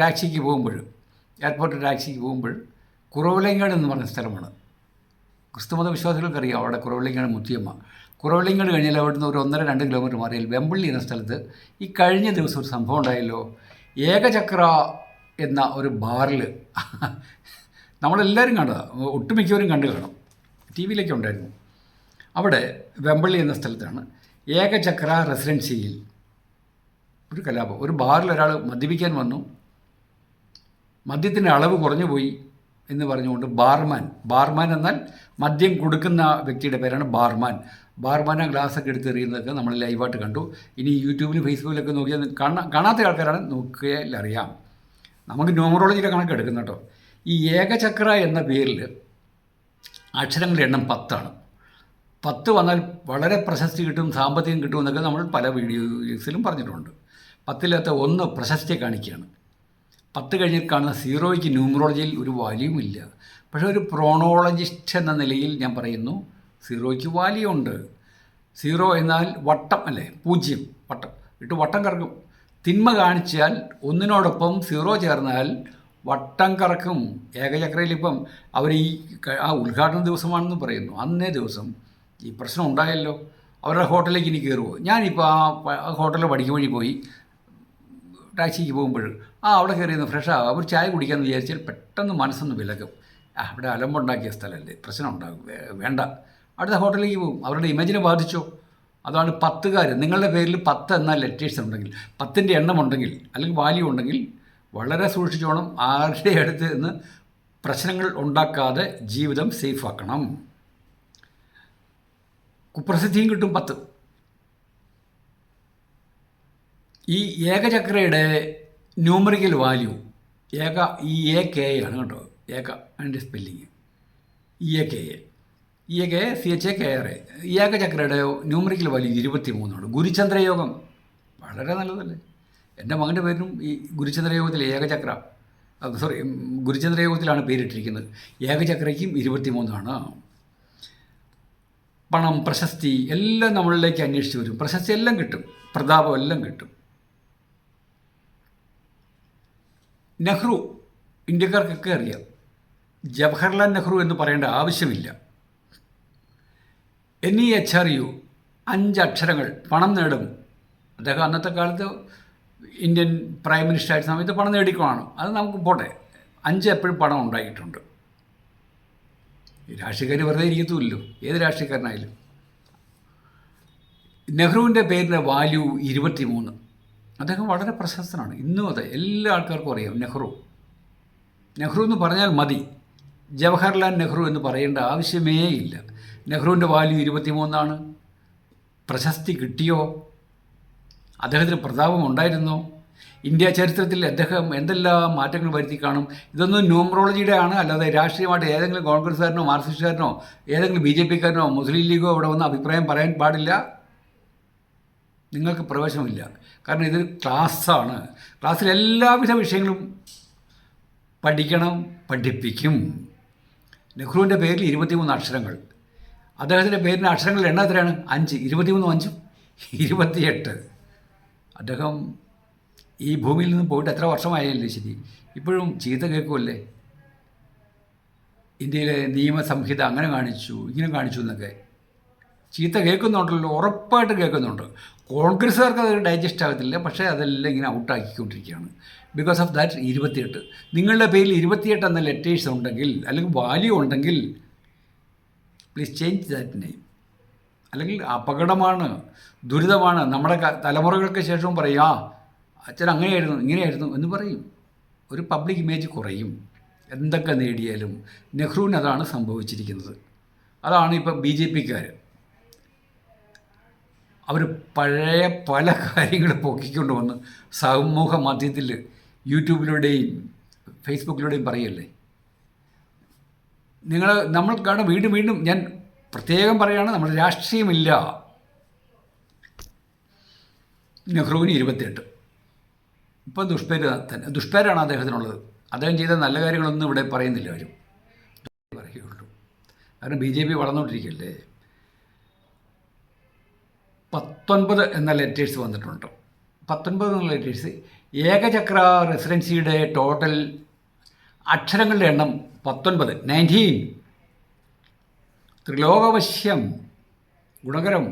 ടാക്സിക്ക് പോകുമ്പോൾ, എയർപോർട്ട് ടാക്സിക്ക് പോകുമ്പോൾ കുറവലങ്ങാട് എന്ന് പറഞ്ഞ സ്ഥലമാണ്. ക്രിസ്തുമത വിശ്വാസികൾക്കറിയാം അവിടെ കുറവലങ്ങാട് മുത്തിയമ്മ. കുറവലങ്ങാട് കഴിഞ്ഞാൽ അവിടുന്ന് ഒരു 1.5-2 കിലോമീറ്റർ മാറിയാൽ വെമ്പള്ളി എന്ന സ്ഥലത്ത് ഈ കഴിഞ്ഞ ദിവസം ഒരു സംഭവം ഉണ്ടായല്ലോ. ഏകചക്ര എന്ന ഒരു ബാറിൽ നമ്മളെല്ലാവരും കണ്ടതാണ്, ഒട്ടുമിക്കവരും കണ്ടു കാണും, TV യിലൊക്കെ ഉണ്ടായിരുന്നു. അവിടെ വെമ്പള്ളി എന്ന സ്ഥലത്താണ് ഏകചക്ര റെസിഡൻസിയിൽ ഒരു കലാപം. ഒരു ബാറിൽ ഒരാൾ മദ്യപിക്കാൻ വന്നു. മദ്യത്തിൻ്റെ അളവ് കുറഞ്ഞു പോയി എന്ന് പറഞ്ഞുകൊണ്ട് ബാർമാൻ എന്നാൽ മദ്യം കൊടുക്കുന്ന വ്യക്തിയുടെ പേരാണ് ബാർമാൻ ആ ഗ്ലാസ്സൊക്കെ എടുത്തെറിയുന്നതൊക്കെ നമ്മൾ ലൈവായിട്ട് കണ്ടു. ഇനി യൂട്യൂബിലും ഫേസ്ബുക്കിലൊക്കെ നോക്കിയാൽ കാണാത്ത ആൾക്കാരാണ്, നോക്കിയാൽ അറിയാം. നമുക്ക് ന്യൂമറോളജിയുടെ കണക്ക് എടുക്കുന്ന കേട്ടോ. ഈ ഏകചക്ര എന്ന പേരിൽ അക്ഷരങ്ങളുടെ എണ്ണം 10 10 വന്നാൽ വളരെ പ്രശസ്തി കിട്ടും, സാമ്പത്തികം കിട്ടുമെന്നൊക്കെ നമ്മൾ പല വീഡിയോസിലും പറഞ്ഞിട്ടുണ്ട്. 10ലത്തെ 1 പ്രശസ്തിയെ കാണിക്കുകയാണ്. 10 കഴിഞ്ഞ് കാണുന്ന 0യ്ക്ക് ന്യൂമറോളജിയിൽ ഒരു വാല്യൂമില്ല. പക്ഷേ ഒരു പ്രോണോളജിസ്റ്റ് എന്ന നിലയിൽ ഞാൻ പറയുന്നു 0യ്ക്ക് വാല്യൂ ഉണ്ട്. 0 എന്നാൽ വട്ടം അല്ലേ, 0 വട്ടം ഇട്ട് വട്ടം കറക്കും. തിന്മ കാണിച്ചാൽ 1നോടൊപ്പം 0 ചേർന്നാൽ വട്ടം കറക്കും. ഏകചക്രയിൽ ഇപ്പം അവർ ആ ഉദ്ഘാടന ദിവസമാണെന്ന് പറയുന്നു. അന്നേ ദിവസം ഈ പ്രശ്നം ഉണ്ടായല്ലോ. അവരുടെ ഹോട്ടലിലേക്ക് ഇനി കയറുമോ? ഞാനിപ്പോൾ ആ ഹോട്ടലിൽ പഠിക്കും വഴി പോയി ടാക്സിക്ക് പോകുമ്പോൾ അവിടെ കയറിയെന്ന് ഫ്രഷാകും, അവർ ചായ കുടിക്കാമെന്ന് വിചാരിച്ചാൽ പെട്ടെന്ന് മനസ്സൊന്ന് വിലക്കും. അവിടെ അലമ്പുണ്ടാക്കിയ സ്ഥലമല്ലേ, പ്രശ്നം ഉണ്ടാകും, വേണ്ട, അടുത്ത ഹോട്ടലിലേക്ക് പോകും. അവരുടെ ഇമേജിനെ ബാധിച്ചോ? അതാണ് 10കാർ. നിങ്ങളുടെ പേരിൽ 10 എന്ന ലെറ്റേഴ്സ് ഉണ്ടെങ്കിൽ, 10ൻ്റെ എണ്ണമുണ്ടെങ്കിൽ അല്ലെങ്കിൽ വാല്യൂ ഉണ്ടെങ്കിൽ വളരെ സൂക്ഷിച്ചോണം. ആരുടെ അടുത്ത് നിന്ന് പ്രശ്നങ്ങൾ ഉണ്ടാക്കാതെ ജീവിതം സേഫാക്കണം. കുപ്രസിദ്ധിയും കിട്ടും 10. ഈ ഏകചക്രയുടെ ന്യൂമറിക്കൽ വാല്യൂ EAK ആണ് കേട്ടോ. അതിൻ്റെ സ്പെല്ലിങ് EAK CHAKR. ഏകചക്രയുടെ ന്യൂമറിക്കൽ വാല്യൂ 23. ഗുരുചന്ദ്രയോഗം വളരെ നല്ലതല്ലേ. എൻ്റെ മകൻ്റെ പേരിനും ഈ ഗുരുചന്ദ്രയോഗത്തിൽ ഏകചക്ര സോറി, ഗുരുചന്ദ്രയോഗത്തിലാണ് പേരിട്ടിരിക്കുന്നത്. ഏകചക്രയ്ക്കും 23 പണം, പ്രശസ്തി എല്ലാം നമ്മളിലേക്ക് അന്വേഷിച്ച് വരും. പ്രശസ്തി എല്ലാം കിട്ടും, പ്രതാപം എല്ലാം കിട്ടും. നെഹ്റു ഇന്ത്യക്കാർക്കൊക്കെ അറിയാം. ജവഹർലാൽ നെഹ്റു എന്ന് പറയേണ്ട ആവശ്യമില്ല. NEHRU 5 അക്ഷരങ്ങൾ, പണം നേടും. അദ്ദേഹം അന്നത്തെ കാലത്ത് ഇന്ത്യൻ പ്രൈം മിനിസ്റ്റർ ആയ സമയത്ത് പണം നേടിക്കുവാണ്. അത് നമുക്ക് പോട്ടെ. 5 എപ്പോഴും പണം ഉണ്ടായിട്ടുണ്ട്. രാഷ്ട്രീയക്കാർ വെറുതെ ഇരിക്കത്തുമില്ലല്ലോ, ഏത് രാഷ്ട്രീയക്കാരനായാലും. നെഹ്റുവിൻ്റെ പേരിൻ്റെ വാല്യൂ 23. അദ്ദേഹം വളരെ പ്രശസ്തനാണ്. ഇന്നും അതെ, എല്ലാ ആൾക്കാർക്കും അറിയാം നെഹ്റു എന്ന് പറഞ്ഞാൽ മതി. ജവഹർലാൽ നെഹ്റു എന്ന് പറയേണ്ട ആവശ്യമേ ഇല്ല. നെഹ്റുവിൻ്റെ വാല്യൂ 23. പ്രശസ്തി കിട്ടിയോ? അദ്ദേഹത്തിന് പ്രതാപം ഉണ്ടായിരുന്നോ? ഇന്ത്യ ചരിത്രത്തിൽ അദ്ദേഹം എന്തെല്ലാം മാറ്റങ്ങൾ വരുത്തി കാണും. ഇതൊന്നും ന്യൂമറോളജിയുടെ ആണ്, അല്ലാതെ രാഷ്ട്രീയമായിട്ട് ഏതെങ്കിലും കോൺഗ്രസ്സുകാരനോ മാർക്സിസ്റ്റുകാരനോ ഏതെങ്കിലും BJP കാരനോ മുസ്ലിം ലീഗോ ഇവിടെ വന്ന് അഭിപ്രായം പറയാൻ പാടില്ല. നിങ്ങൾക്ക് പ്രവേശനമില്ല. കാരണം ഇതൊരു ക്ലാസ്സാണ്. ക്ലാസ്സിൽ എല്ലാവിധ വിഷയങ്ങളും പഠിക്കണം, പഠിപ്പിക്കും. നെഹ്റുവിൻ്റെ പേരിൽ 23 അക്ഷരങ്ങൾ. അദ്ദേഹത്തിൻ്റെ പേരിന് അക്ഷരങ്ങൾ എണ്ണ എത്രയാണ്? 5. 23 5 28. അദ്ദേഹം ഈ ഭൂമിയിൽ നിന്ന് പോയിട്ട് എത്ര വർഷമായല്ലേ ശരി, ഇപ്പോഴും ചീത്ത കേൾക്കുമല്ലേ. ഇന്ത്യയിലെ നിയമസംഹിത അങ്ങനെ കാണിച്ചു, ഇങ്ങനെ കാണിച്ചു എന്നൊക്കെ ചീത്ത കേൾക്കുന്നുണ്ടല്ലോ, ഉറപ്പായിട്ട് കേൾക്കുന്നുണ്ട്. കോൺഗ്രസ്സുകാർക്ക് അത് ഡൈജസ്റ്റ് ആകത്തില്ല, പക്ഷേ അതെല്ലാം ഇങ്ങനെ ഔട്ടാക്കിക്കൊണ്ടിരിക്കുകയാണ്. Because of that 28. നിങ്ങളുടെ പേരിൽ 28 എന്ന ലെറ്റേഴ്സ് ഉണ്ടെങ്കിൽ, അല്ലെങ്കിൽ വാല്യൂ ഉണ്ടെങ്കിൽ, പ്ലീസ് ചേഞ്ച് ദാറ്റ് നെയിം. അല്ലെങ്കിൽ അപകടമാണ്, ദുരിതമാണ്. നമ്മുടെ തലമുറകൾക്ക് ശേഷവും പറയും, അച്ഛൻ അങ്ങനെയായിരുന്നു ഇങ്ങനെയായിരുന്നു എന്ന് പറയും. ഒരു പബ്ലിക് ഇമേജ് കുറയും. എന്തൊക്കെ നേടിയാലും നെഹ്റുവിന് അതാണ് സംഭവിച്ചിരിക്കുന്നത്. അതാണ് ഇപ്പോൾ BJPക്കാർ. അവർ പഴയ പല കാര്യങ്ങൾ പൊക്കിക്കൊണ്ട് വന്ന് സമൂഹ മാധ്യമത്തിൽ യൂട്യൂബിലൂടെയും ഫേസ്ബുക്കിലൂടെയും പറയല്ലേ. നമ്മൾ കാണാൻ വീണ്ടും വീണ്ടും ഞാൻ പ്രത്യേകം പറയുകയാണ്, നമ്മുടെ രാഷ്ട്രീയമില്ല. നെഹ്റുവിന് 28. ഇപ്പം ദുഷ്പേരാണ് അദ്ദേഹത്തിനുള്ളത്. അദ്ദേഹം ചെയ്ത നല്ല കാര്യങ്ങളൊന്നും ഇവിടെ പറയുന്നില്ല ആരും, പറയുകയുള്ളൂ. കാരണം BJP വളർന്നുകൊണ്ടിരിക്കുകയല്ലേ. 19 എന്ന ലെറ്റേഴ്സ് വന്നിട്ടുണ്ട്. 19 എന്ന ലെറ്റേഴ്സ് ഏകചക്ര റെസിഡൻസിയുടെ ടോട്ടൽ അക്ഷരങ്ങളുടെ എണ്ണം 19. ത്രിലോകവശ്യം, ഗുണകരം.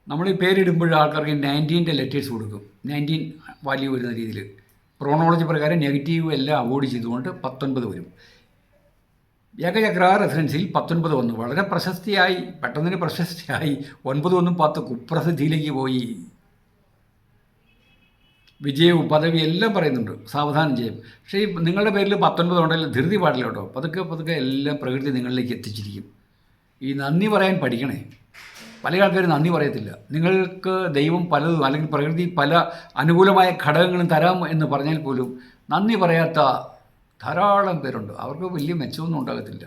നമ്മൾ ഈ പേരിടുമ്പോൾ ആൾക്കാർക്ക് 19ൻ്റെ ലെറ്റേഴ്സ് കൊടുക്കും. 19 വാല്യൂ വരുന്ന രീതിയിൽ ക്രോണോളജി പ്രകാരം നെഗറ്റീവ് എല്ലാം അവോയ്ഡ് ചെയ്തുകൊണ്ട് 19 വരും. ഏകചക്ര റെസിഡൻസിയിൽ 19 വന്നു. വളരെ പ്രശസ്തിയായി, പെട്ടെന്ന് പ്രശസ്തിയായി. 9 1 10 കുപ്രസിദ്ധിയിലേക്ക് പോയി. വിജയവും പദവി എല്ലാം പറയുന്നുണ്ട്, സാവധാനം ചെയ്യും. പക്ഷേ ഈ നിങ്ങളുടെ പേരിൽ 19 ഉണ്ടെങ്കിൽ ധൃതി പാടില്ല കേട്ടോ. പതുക്കെ എല്ലാം പ്രകൃതി നിങ്ങളിലേക്ക് എത്തിച്ചിരിക്കും. ഈ നന്ദി പറയാൻ പഠിക്കണേ. പല ആൾക്കാരും നന്ദി പറയത്തില്ല. നിങ്ങൾക്ക് ദൈവം പലതും അല്ലെങ്കിൽ പ്രകൃതി പല അനുകൂലമായ ഘടകങ്ങളും തരാം എന്ന് പറഞ്ഞാൽ പോലും നന്ദി പറയാത്ത ധാരാളം പേരുണ്ട്. അവർക്ക് വലിയ മെച്ചമൊന്നും ഉണ്ടാകത്തില്ല.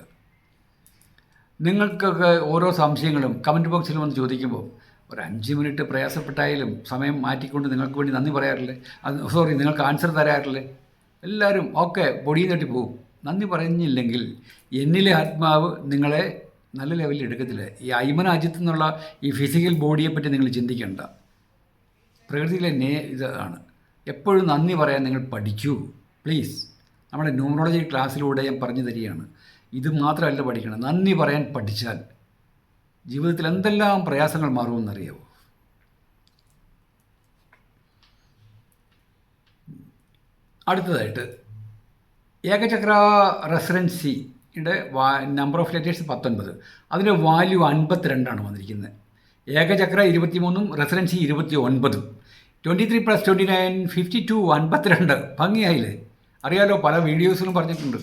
നിങ്ങൾക്കൊക്കെ ഓരോ സംശയങ്ങളും കമൻറ്റ് ബോക്സിൽ വന്ന് ചോദിക്കുമ്പോൾ ഒരു 5 മിനിറ്റ് പ്രയാസപ്പെട്ടായാലും സമയം മാറ്റിക്കൊണ്ട് നിങ്ങൾക്ക് വേണ്ടി നന്ദി പറയാറില്ലേ, നിങ്ങൾക്ക് ആൻസർ തരാറില്ലേ? എല്ലാവരും ഓക്കെ പൊടിയും തട്ടി പോകും. നന്ദി പറഞ്ഞില്ലെങ്കിൽ എന്നിലെ ആത്മാവ് നിങ്ങളെ നല്ല ലെവലിൽ എടുക്കത്തില്ല. ഈ അയ്മന അജിത്ത് എന്നുള്ള ഈ ഫിസിക്കൽ ബോഡിയെപ്പറ്റി നിങ്ങൾ ചിന്തിക്കേണ്ട. പ്രകൃതിയിലെ ഇതാണ്. എപ്പോഴും നന്ദി പറയാൻ നിങ്ങൾ പഠിക്കൂ പ്ലീസ്. നമ്മുടെ ന്യൂമറോളജി ക്ലാസ്സിലൂടെ ഞാൻ പറഞ്ഞു തരികയാണ്. ഇത് മാത്രമല്ല പഠിക്കണം, നന്ദി പറയാൻ പഠിച്ചാൽ ജീവിതത്തിൽ എന്തെല്ലാം പ്രയാസങ്ങൾ മാറുമെന്നറിയാമോ? അടുത്തതായിട്ട് ഏകചക്ര റെസിഡൻസിയുടെ നമ്പർ ഓഫ് ലെറ്റേഴ്സ് 19. അതിൻ്റെ വാല്യൂ 52 വന്നിരിക്കുന്നത്. ഏകചക്ര 23 റെസിഡൻസി 29. 23 + 29 52 52. ഭംഗിയായില്ലേ? അറിയാലോ, പല വീഡിയോസിലും പറഞ്ഞിട്ടുണ്ട്.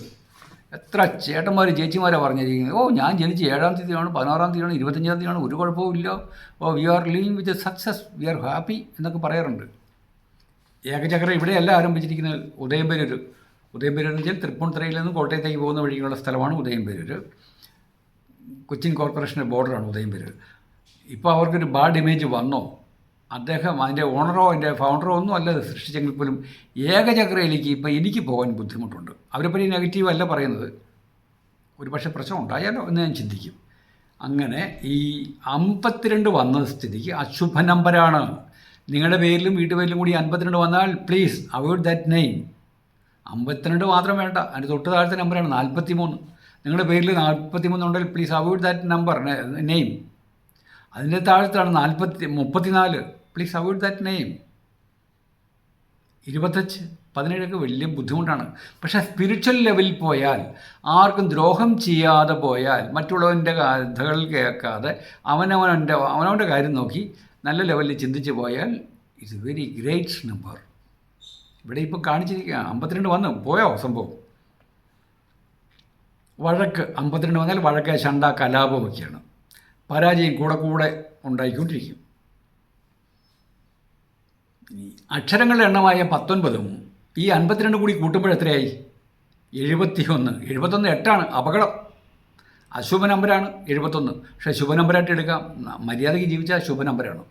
എത്ര ചേട്ടന്മാർ ചേച്ചിമാരാണ് പറഞ്ഞിരിക്കുന്നത്. ഞാൻ ജനിച്ച് 7-ാം തീയതിയാണ്, 16-ാം തീയതിയാണ്, 25-ാം തീയതിയാണ്, ഒരു കുഴപ്പമില്ല, we are living with success, we are happy എന്നൊക്കെ പറയാറുണ്ട്. ഏകചക്ര ഇവിടെയല്ല ആരംഭിച്ചിരിക്കുന്നത്. ഉദയംപേരൂർ എന്ന് വെച്ചാൽ തൃപ്പൂണിത്തുറയിൽ നിന്ന് കോട്ടയത്തേക്ക് പോകുന്ന വഴിക്കുള്ള സ്ഥലമാണ് ഉദയംപേരൂർ. കൊച്ചിൻ കോർപ്പറേഷൻ്റെ ബോർഡറാണ് ഉദയംപേരൂർ. ഇപ്പോൾ അവർക്കൊരു ബാഡ് ഇമേജ് വന്നോ? അദ്ദേഹം അതിൻ്റെ ഓണറോ അതിൻ്റെ ഫൗണ്ടറോ ഒന്നും അല്ല സൃഷ്ടിച്ചെങ്കിൽ പോലും ഏകചക്രയിലേക്ക് ഇപ്പോൾ എനിക്ക് പോകാൻ ബുദ്ധിമുട്ടുണ്ട്. അവരെപ്പറ്റി നെഗറ്റീവ് അല്ല പറയുന്നത്, ഒരു പക്ഷേ പ്രശ്നം ഉണ്ടായാലോ എന്ന് ഞാൻ ചിന്തിക്കും. അങ്ങനെ ഈ 52 വന്ന സ്ഥിതിക്ക് അശുഭ നമ്പരാണ്. നിങ്ങളുടെ പേരിലും വീട്ടുപേരിലും കൂടി 52 വന്നാൽ പ്ലീസ് അവോയ്ഡ് ദാറ്റ് നെയിം. 52 മാത്രം വേണ്ട, അതിൻ്റെ തൊട്ട് താഴത്തെ നമ്പറാണ് 43. നിങ്ങളുടെ പേരിൽ 43 ഉണ്ടെങ്കിൽ please avoid that number name. അതിൻ്റെ താഴത്താണ് 34, പ്ലീസ് അവോയ്ഡ് ദാറ്റ് നെയിം. 25, 17 വലിയ ബുദ്ധിമുട്ടാണ്. പക്ഷേ സ്പിരിച്വൽ ലെവലിൽ പോയാൽ, ആർക്കും ദ്രോഹം ചെയ്യാതെ പോയാൽ, മറ്റുള്ളവൻ്റെ കഥകൾ കേൾക്കാതെ അവനവൻ്റെ കാര്യം നോക്കി നല്ല ലെവലിൽ ചിന്തിച്ച് പോയാൽ ഇറ്റ്സ് വെരി ഗ്രേറ്റ് നമ്പർ. ഇവിടെ ഇപ്പോൾ കാണിച്ചിരിക്കുക 52 വന്നു പോയോ സംഭവം. വഴക്ക് 52 വന്നാൽ വഴക്ക്, ശണ്ട, കലാപമൊക്കെയാണ്. പരാജയം കൂടെ ഉണ്ടായിക്കൊണ്ടിരിക്കും. അക്ഷരങ്ങളുടെ എണ്ണമായ 19ഉം ഈ 52 കൂടി കൂട്ടുമ്പോൾ എത്രയായി? 71. 71 8ആണ്. അപകടം. അശുഭ നമ്പരാണ് 71. പക്ഷേ ശുഭ നമ്പരായിട്ട് എടുക്കാം. മര്യാദയ്ക്ക് ജീവിച്ചാൽ ശുഭ നമ്പരാണ്.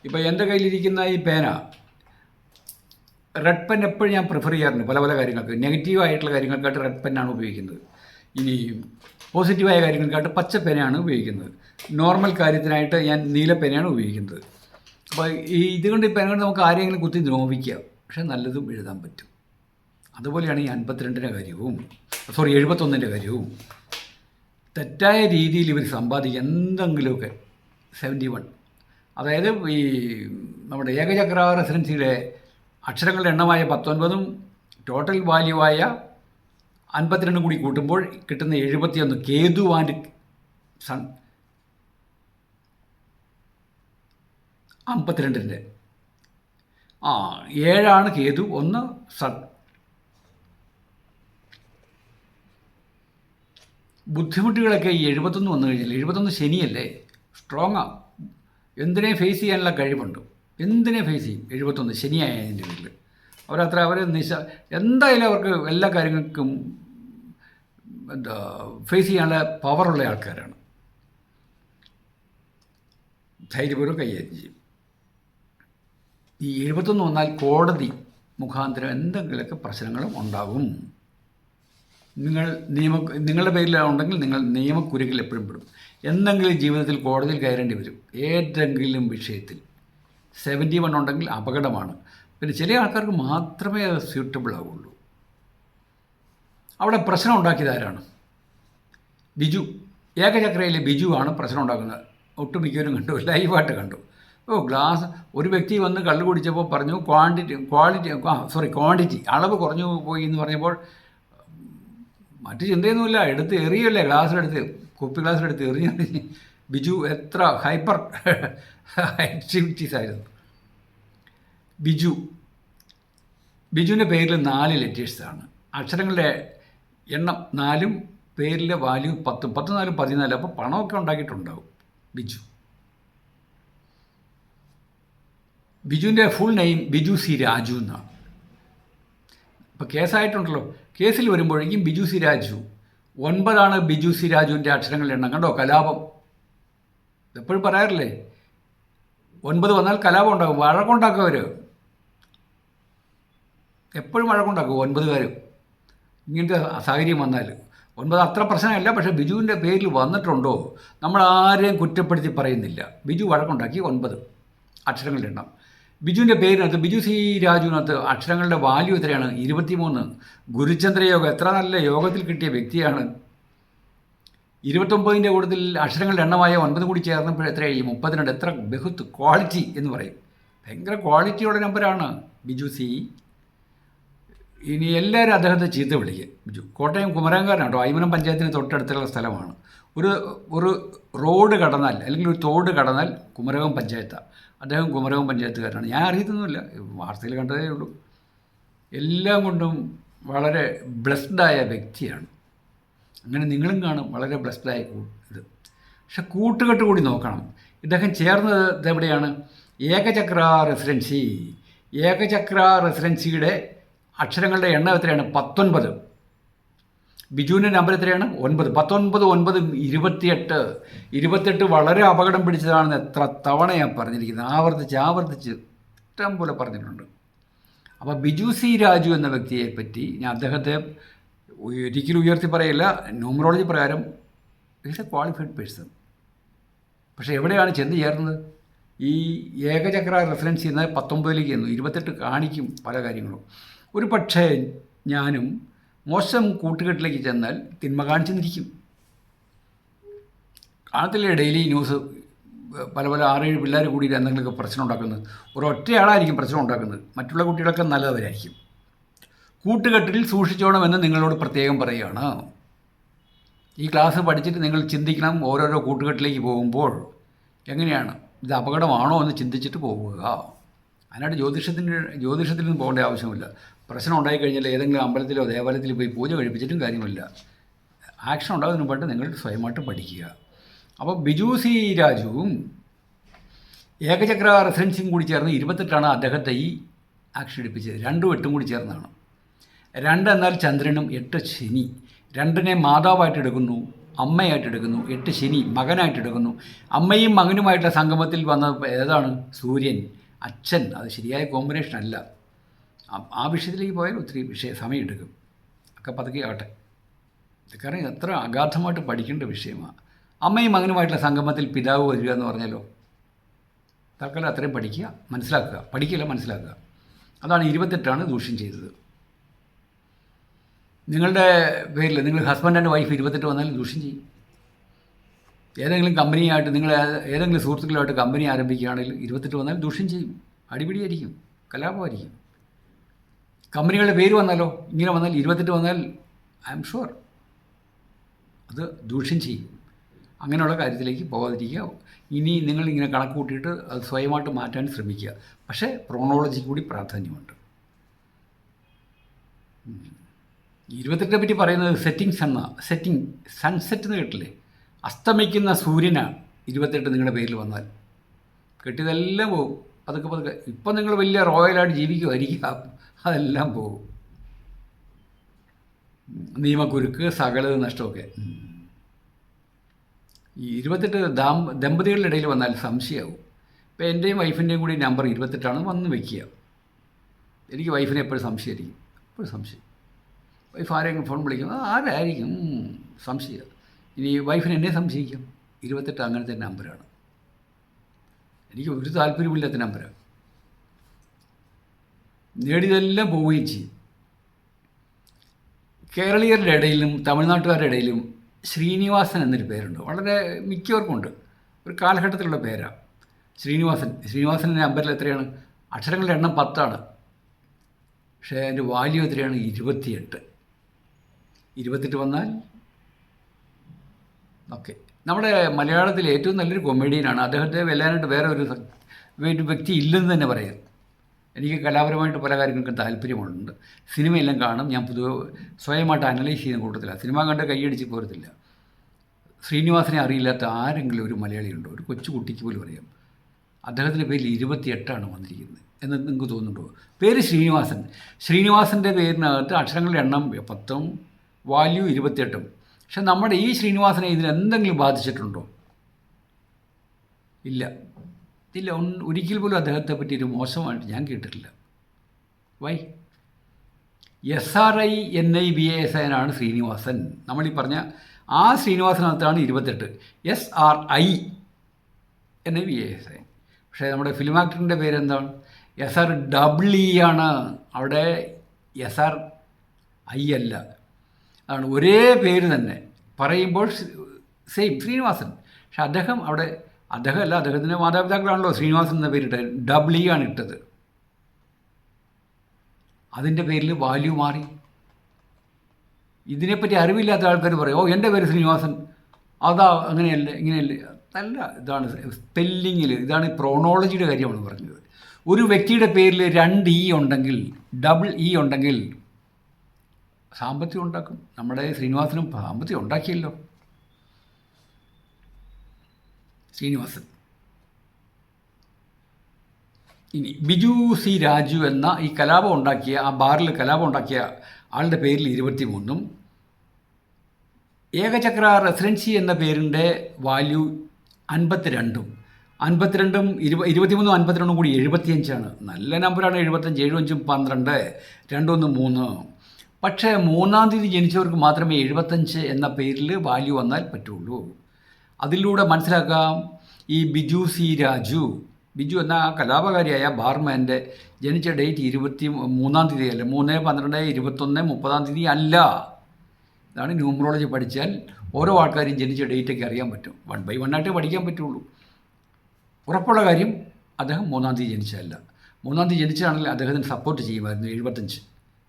ഇപ്പോൾ എൻ്റെ കയ്യിലിരിക്കുന്ന ഈ പേന, റെഡ് പെൻ എപ്പോഴും ഞാൻ പ്രിഫർ ചെയ്യാറുണ്ട് പല കാര്യങ്ങൾക്ക്. നെഗറ്റീവായിട്ടുള്ള കാര്യങ്ങൾക്കായിട്ട് റെഡ് പെന്നാണ് ഉപയോഗിക്കുന്നത്. ഇനി പോസിറ്റീവായ കാര്യങ്ങൾക്കായിട്ട് പച്ച പേനയാണ് ഉപയോഗിക്കുന്നത്. നോർമൽ കാര്യത്തിനായിട്ട് ഞാൻ നീല പേനയാണ് ഉപയോഗിക്കുന്നത്. അപ്പോൾ ഇതുകൊണ്ട് ഈ പേന കൊണ്ട് നമുക്ക് ആരെങ്കിലും കുത്തി നോവിക്കാം, പക്ഷേ നല്ലതും എഴുതാൻ പറ്റും. അതുപോലെയാണ് ഈ 52ൻ്റെ കാര്യവും 71ൻ്റെ കാര്യവും. തെറ്റായ രീതിയിൽ ഇവർ സമ്പാദിക്കുക എന്തെങ്കിലുമൊക്കെ. 71, അതായത് ഈ നമ്മുടെ ഏകചക്ര റെസിഡൻസിയുടെ അക്ഷരങ്ങളുടെ എണ്ണമായ 19ഉം ടോട്ടൽ വാല്യൂവായ 52 കൂടി കൂട്ടുമ്പോൾ കിട്ടുന്ന 71. കേതു ആൻഡ് സൺ 52ൻ്റെ 7ആണ് കേതു, 1 സൺ. ബുദ്ധിമുട്ടുകളൊക്കെ ഈ 71 വന്നു കഴിഞ്ഞാൽ, 71 ശനിയല്ലേ, സ്ട്രോങ്ങാണ്. എന്തിനെ ഫേസ് ചെയ്യാനുള്ള കഴിവുണ്ട്, എന്തിനെ ഫേസ് ചെയ്യും. 71 ശനിയായതിൻ്റെ പേരിൽ അവർ എന്തായാലും അവർക്ക് എല്ലാ കാര്യങ്ങൾക്കും ഫേസ് ചെയ്യാനുള്ള പവറുള്ള ആൾക്കാരാണ്. ധൈര്യപൂർവ്വം കൈകാര്യം ചെയ്യും. ഈ 71 വന്നാൽ കോടതി മുഖാന്തരം എന്തെങ്കിലുമൊക്കെ പ്രശ്നങ്ങളും ഉണ്ടാകും. നിങ്ങളുടെ പേരിലുണ്ടെങ്കിൽ നിങ്ങൾ നിയമക്കുരുക്കിൽ എപ്പോഴും പെടും. എന്തെങ്കിലും ജീവിതത്തിൽ കോടതിയിൽ കയറേണ്ടി വരും ഏതെങ്കിലും വിഷയത്തിൽ. 71 ഉണ്ടെങ്കിൽ അപകടമാണ്. പിന്നെ ചില ആൾക്കാർക്ക് മാത്രമേ അത് സ്യൂട്ടബിൾ ആവുള്ളൂ. അവിടെ പ്രശ്നം ഉണ്ടാക്കിയത് ആരാണ്? ബിജു. ഏകചക്രയിലെ ബിജു ആണ് പ്രശ്നം ഉണ്ടാക്കുന്നത്. ഒട്ടുമിക്കവരും കണ്ടു, ലൈവായിട്ട് കണ്ടു. ഒരു വ്യക്തി വന്ന് കള്ളു കുടിച്ചപ്പോൾ പറഞ്ഞു ക്വാണ്ടിറ്റി അളവ് കുറഞ്ഞു പോയി എന്ന് പറഞ്ഞപ്പോൾ മറ്റു ചിന്തയൊന്നുമില്ല, എടുത്ത് എറിയല്ലേ, കുപ്പി ഗ്ലാസ്സിലെടുത്ത് എറിഞ്ഞ് ബിജു എത്ര ഹൈപ്പർ ആക്ടിവിറ്റീസ് ആയിരുന്നു. ബിജുവിൻ്റെ പേരിൽ 4 ലെറ്റേഴ്സാണ്. അക്ഷരങ്ങളുടെ എണ്ണം 4ഉം പേരിലെ വാല്യൂ 10. 10 4 14. അപ്പോൾ പണമൊക്കെ ഉണ്ടാക്കിയിട്ടുണ്ടാവും ബിജു. ബിജുവിൻ്റെ full name Biju C Raju എന്നാണ്. ഇപ്പോൾ കേസായിട്ടുണ്ടല്ലോ, കേസിൽ വരുമ്പോഴേക്കും ബിജു സി രാജു 9ആണ്. ബിജു സി രാജുവിൻ്റെ അക്ഷരങ്ങളുടെ എണ്ണം കണ്ടോ, കലാപം. എപ്പോഴും പറയാറില്ലേ 9 വന്നാൽ കലാപം ഉണ്ടാകും, വഴക്കുണ്ടാക്കും. അവർ എപ്പോഴും വഴക്കുണ്ടാക്കും 9കാർ. ഇങ്ങനത്തെ സാഹചര്യം വന്നാൽ 9 അത്ര പ്രശ്നമല്ല. പക്ഷേ ബിജുവിൻ്റെ പേരിൽ വന്നിട്ടുണ്ടോ, നമ്മൾ ആരെയും കുറ്റപ്പെടുത്തി പറയുന്നില്ല. ബിജു വഴക്കുണ്ടാക്കി 9 അക്ഷരങ്ങളുടെ എണ്ണം. ബിജുവിൻ്റെ പേരിനകത്ത് ബിജു സി രാജുവിനകത്ത് അക്ഷരങ്ങളുടെ വാല്യൂ എത്രയാണ്? 23. ഗുരുചന്ദ്രയോഗം, എത്ര നല്ല യോഗത്തിൽ കിട്ടിയ വ്യക്തിയാണ്. 29ൻ്റെ കൂട്ടത്തിൽ അക്ഷരങ്ങളുടെ എണ്ണമായ 9 കൂടി ചേർന്നപ്പോൾ എത്രയായി? 32. എത്ര ബഹുത്ത് ക്വാളിറ്റി എന്ന് പറയും. ഭയങ്കര ക്വാളിറ്റിയുള്ള നമ്പറാണ് ബിജു സി. ഇനി എല്ലാവരും അദ്ദേഹത്തെ ചീത്ത വിളിക്കുക. ബിജു കോട്ടയം കുമരകംകാരനാണ് കേട്ടോ. അയ്മനം പഞ്ചായത്തിന് തൊട്ടടുത്തുള്ള സ്ഥലമാണ്. ഒരു റോഡ് കടന്നാൽ അല്ലെങ്കിൽ ഒരു തോട് കടന്നാൽ കുമരകം പഞ്ചായത്താണ്. അദ്ദേഹം കുമരകം പഞ്ചായത്തുകാരനാണ്. ഞാൻ അറിയത്തൊന്നുമില്ല, വാർത്തയിൽ കണ്ടതേ ഉള്ളൂ. എല്ലാം കൊണ്ടും വളരെ ബ്ലെസ്ഡായ വ്യക്തിയാണ്. അങ്ങനെ നിങ്ങളും കാണും വളരെ ബ്ലെസ്ഡായ ഇത്. പക്ഷെ കൂട്ടുകെട്ട് കൂടി നോക്കണം. ഇദ്ദേഹം ചേർന്നത് ഇതെവിടെയാണ്? ഏകചക്ര റെസിഡൻസി. ഏകചക്ര റെസിഡൻസിയുടെ അക്ഷരങ്ങളുടെ എണ്ണം എത്രയാണ്? 19. ബിജുവിൻ്റെ നമ്പർ എത്രയാണ്? 9. 19, 9, 28. 28 വളരെ അപകടം പിടിച്ചതാണെന്ന് എത്ര തവണ ഞാൻ പറഞ്ഞിരിക്കുന്നത്, ആവർത്തിച്ച് ഇഷ്ടം പോലെ പറഞ്ഞിട്ടുണ്ട്. അപ്പോൾ ബിജു സി രാജു എന്ന വ്യക്തിയെ പറ്റി ഞാൻ അദ്ദേഹത്തെ ഒരിക്കലും ഉയർത്തി പറയില്ല. ന്യൂമറോളജി പ്രകാരം ഈസ് എ ക്വാളിഫൈഡ് പേഴ്സൺ. പക്ഷേ എവിടെയാണ് ചെന്ന് ചേർന്നത്? ഈ ഏകചക്ര റെഫറൻസ് ചെയ്യുന്നത് 19ലേക്ക് ചെന്നു, 28 കാണിക്കും പല കാര്യങ്ങളും. ഒരു പക്ഷേ ഞാനും മോശം കൂട്ടുകെട്ടിലേക്ക് ചെന്നാൽ തിന്മ കാണിച്ചു നിൽക്കും. കാണത്തില്ലേ ഡെയിലി ന്യൂസ്, പല 6-7 പിള്ളേർ കൂടി എന്തെങ്കിലുമൊക്കെ പ്രശ്നം ഉണ്ടാക്കുന്നത്. ഒരൊറ്റയാളായിരിക്കും പ്രശ്നം ഉണ്ടാക്കുന്നത്, മറ്റുള്ള കുട്ടികളൊക്കെ നല്ലവരായിരിക്കും. കൂട്ടുകെട്ടിൽ സൂക്ഷിച്ചോണമെന്ന് നിങ്ങളോട് പ്രത്യേകം പറയുകയാണ്. ഈ ക്ലാസ് പഠിച്ചിട്ട് നിങ്ങൾ ചിന്തിക്കണം, ഓരോരോ കൂട്ടുകെട്ടിലേക്ക് പോകുമ്പോൾ എങ്ങനെയാണ്, ഇത് അപകടമാണോ എന്ന് ചിന്തിച്ചിട്ട് പോവുക. അതിനായിട്ട് ജ്യോതിഷത്തിനൊന്നും പോകേണ്ട ആവശ്യമില്ല. പ്രശ്നം ഉണ്ടായിക്കഴിഞ്ഞാൽ ഏതെങ്കിലും അമ്പലത്തിലോ ദേവാലയത്തിലോ പോയി പൂജ കഴിപ്പിച്ചിട്ടും കാര്യമില്ല. ആക്ഷൻ ഉണ്ടാകുന്നതിന് മുമ്പായിട്ട് നിങ്ങൾ സ്വയമായിട്ട് പഠിക്കുക. അപ്പോൾ ബിജു സി രാജുവും ഏകചക്ര റെഫറൻസും കൂടി ചേർന്ന് 28 അദ്ദേഹത്തെ ഈ ആക്ഷൻ എടുപ്പിച്ചത്. 2ഉം 8ഉം കൂടി ചേർന്നാണ്. 2 എന്നാൽ ചന്ദ്രനും, 8 ശനി. 2നെ മാതാവായിട്ട് എടുക്കുന്നു, അമ്മയായിട്ട് എടുക്കുന്നു. 8 ശനി മകനായിട്ട് എടുക്കുന്നു. അമ്മയും മകനുമായിട്ടുള്ള സംഗമത്തിൽ വന്ന ഏതാണ്? സൂര്യൻ, അച്ഛൻ. അത് ശരിയായ കോമ്പിനേഷൻ അല്ല. ആ വിഷയത്തിലേക്ക് പോയാൽ ഒത്തിരി സമയം എടുക്കും. ഒക്കെ പതുക്കെ ആവട്ടെ. കാരണം എത്ര അഗാധമായിട്ട് പഠിക്കേണ്ട വിഷയമാണ്. അമ്മയും മകനുമായിട്ടുള്ള സംഗമത്തിൽ പിതാവ് വരിക എന്ന് പറഞ്ഞാലോ, തൽക്കാലം അത്രയും പഠിക്കുക, മനസ്സിലാക്കുക. പഠിക്കില്ല, മനസ്സിലാക്കുക. അതാണ് 28 ദൂഷ്യം ചെയ്തത്. നിങ്ങളുടെ പേരിൽ നിങ്ങൾ ഹസ്ബൻഡ് ആൻഡ് വൈഫ് 28 വന്നാൽ ദൂഷ്യം ചെയ്യും. ഏതെങ്കിലും കമ്പനിയായിട്ട് നിങ്ങൾ ഏതെങ്കിലും സുഹൃത്തുക്കളുമായിട്ട് കമ്പനി ആരംഭിക്കുകയാണെങ്കിൽ 28 വന്നാൽ ദൂഷ്യം ചെയ്യും. അടിപിടിയായിരിക്കും, കലാപമായിരിക്കും. കമ്പനികളുടെ പേര് വന്നാലോ, ഇങ്ങനെ വന്നാൽ 28 വന്നാൽ ഐ എം ഷുവർ അത് ദൂഷ്യം ചെയ്യും. അങ്ങനെയുള്ള കാര്യത്തിലേക്ക് പോകാതിരിക്കുക. ഇനി നിങ്ങളിങ്ങനെ കണക്ക് കൂട്ടിയിട്ട് അത് സ്വയമായിട്ട് മാറ്റാൻ ശ്രമിക്കുക. പക്ഷേ പ്രോണോളജി കൂടി പ്രാധാന്യമുണ്ട്. 28 പറ്റി പറയുന്നത് സെറ്റിംഗ് സൺസെറ്റ് എന്ന് കേട്ടില്ലേ? അസ്തമിക്കുന്ന സൂര്യനാണ് 28 നിങ്ങളുടെ പേരിൽ വന്നാൽ. കെട്ടിയതെല്ലാം പോകും പതുക്കെ. ഇപ്പം നിങ്ങൾ വലിയ റോയലായിട്ട് ജീവിക്കുമായിരിക്കും, അതെല്ലാം പോകും. നിയമക്കുരുക്ക്, സകലത് നഷ്ടമൊക്കെ. ഈ 28 ദമ്പതികളുടെ ഇടയിൽ വന്നാൽ സംശയമാവും. ഇപ്പോൾ എൻ്റെയും വൈഫിൻ്റെയും കൂടി നമ്പർ 28 വന്ന് വയ്ക്കുക. എനിക്ക് വൈഫിനെ എപ്പോഴും സംശയമായിരിക്കും, എപ്പോഴും സംശയം. വൈഫ് ആരെങ്കിലും ഫോൺ വിളിക്കും, ആരായിരിക്കും, സംശയം. ഇനി വൈഫിന് എന്നെ സംശയിക്കാം. 28 അങ്ങനത്തെ നമ്പറാണ്. എനിക്ക് ഒരു താല്പര്യമില്ലാത്ത നമ്പറാണ്. നേടിയതെല്ലാം പോവുകയും ചെയ്യും. കേരളീയരുടെ ഇടയിലും തമിഴ്നാട്ടുകാരുടെ ഇടയിലും ശ്രീനിവാസൻ എന്നൊരു പേരുണ്ട്. വളരെ മിക്കവർക്കുണ്ട്. ഒരു കാലഘട്ടത്തിലുള്ള പേരാണ് ശ്രീനിവാസൻ്റെ നമ്പറിൽ എത്രയാണ്? അക്ഷരങ്ങളുടെ എണ്ണം 10. പക്ഷേ അതിൻ്റെ വാല്യൂ എത്രയാണ്? 28. 28 വന്നാൽ ഓക്കെ. നമ്മുടെ മലയാളത്തിലെ ഏറ്റവും നല്ലൊരു കൊമേഡിയനാണ്. അദ്ദേഹത്തെ വെല്ലാനായിട്ട് വേറെ ഒരു വ്യക്തി ഇല്ലെന്ന് തന്നെ പറയാം. എനിക്ക് കലാപരമായിട്ട് പല കാര്യങ്ങൾക്കും താല്പര്യമുണ്ട്. സിനിമയെല്ലാം കാണും. ഞാൻ പൊതുവെ സ്വയമായിട്ട് അനലൈസ് ചെയ്യുന്ന കൂട്ടത്തില്ല. സിനിമ കണ്ട് കൈയടിച്ച് പോരത്തില്ല. ശ്രീനിവാസനെ അറിയില്ലാത്ത ആരെങ്കിലും ഒരു മലയാളിയുണ്ടോ? ഒരു കൊച്ചു കുട്ടിക്ക് പോലും അറിയാം. അദ്ദേഹത്തിൻ്റെ പേരിൽ 28 വന്നിരിക്കുന്നത് എന്ന് നിങ്ങൾക്ക് തോന്നുന്നുണ്ടോ? പേര് ശ്രീനിവാസൻ്റെ പേരിനകത്ത് അക്ഷരങ്ങളുടെ എണ്ണം 10, വാല്യൂ 28. പക്ഷെ നമ്മുടെ ഈ ശ്രീനിവാസനെ ഇതിൽ എന്തെങ്കിലും ബാധിച്ചിട്ടുണ്ടോ? ഇല്ല. ഒരിക്കൽ പോലും അദ്ദേഹത്തെ പറ്റി ഒരു മോശമായിട്ട് ഞാൻ കേട്ടിട്ടില്ല. വൈ? SRINIVASN ശ്രീനിവാസൻ. നമ്മളീ പറഞ്ഞ ആ ശ്രീനിവാസനകത്താണ് 28. SRINIVASN. പക്ഷേ നമ്മുടെ ഫിലിം ആക്ടറിൻ്റെ പേരെന്താണ്? SREE ആണ്. അവിടെ SRI അല്ല. അതാണ് ഒരേ പേര് തന്നെ പറയുമ്പോൾ സെയിം ശ്രീനിവാസൻ. പക്ഷെ അദ്ദേഹമല്ല, അദ്ദേഹത്തിൻ്റെ മാതാപിതാക്കളാണല്ലോ ശ്രീനിവാസൻ എന്ന പേരിട്ട് EE ആണ് ഇട്ടത്. അതിൻ്റെ പേരിൽ വാല്യൂ മാറി. ഇതിനെപ്പറ്റി അറിവില്ലാത്ത ആൾക്കാർ പറയും, എൻ്റെ പേര് ശ്രീനിവാസൻ, അതാ അങ്ങനെയല്ലേ ഇങ്ങനെയല്ലേ. അതല്ല, ഇതാണ് സ്പെല്ലിങ്ങിൽ, ഇതാണ് പ്രോണോളജിയുടെ കാര്യമാണ് പറഞ്ഞത്. ഒരു വ്യക്തിയുടെ പേരിൽ 2 ഉണ്ടെങ്കിൽ, EE ഉണ്ടെങ്കിൽ സാമ്പത്തികം ഉണ്ടാക്കും. നമ്മുടെ ശ്രീനിവാസനും സാമ്പത്തികം ഉണ്ടാക്കിയല്ലോ. ശ്രീനിവാസൻ. ഇനി ബിജു സി രാജു എന്ന ഈ കലാപം ഉണ്ടാക്കിയ, ആ ബാറിൽ കലാപം ഉണ്ടാക്കിയ ആളുടെ പേരിൽ 23, ഏകചക്ര റെസിഡൻസി എന്ന പേരിൻ്റെ വാല്യൂ 52ഉം 23ഉം 52ഉം കൂടി 75ആണ്. നല്ല നമ്പറാണ് 75. 75ഉം 12, 2 1 3. പക്ഷേ 3-ാം തീയതി ജനിച്ചവർക്ക് മാത്രമേ 75 എന്ന പേരിൽ വാല്യൂ വന്നാൽ പറ്റുള്ളൂ. അതിലൂടെ മനസ്സിലാക്കാം ഈ ബിജു സി രാജു, ബിജു എന്ന കലാപകാരിയായ ബാർമാൻ്റെ ജനിച്ച ഡേറ്റ് 23-ാം തീയതി അല്ല, 3, 12, 21, 30-ാം തീയതി അല്ല. ഇതാണ് ന്യൂമറോളജി പഠിച്ചാൽ ഓരോ ആൾക്കാരും ജനിച്ച ഡേറ്റൊക്കെ അറിയാൻ പറ്റും. 1 by 1 ആയിട്ട് പഠിക്കാൻ പറ്റുള്ളൂ. ഉറപ്പുള്ള കാര്യം അദ്ദേഹം 3-ാം തീയതി ജനിച്ചതല്ല. 3-ാം തീയതി ജനിച്ചതാണെങ്കിൽ അദ്ദേഹത്തിന് സപ്പോർട്ട് ചെയ്യുമായിരുന്നു 75.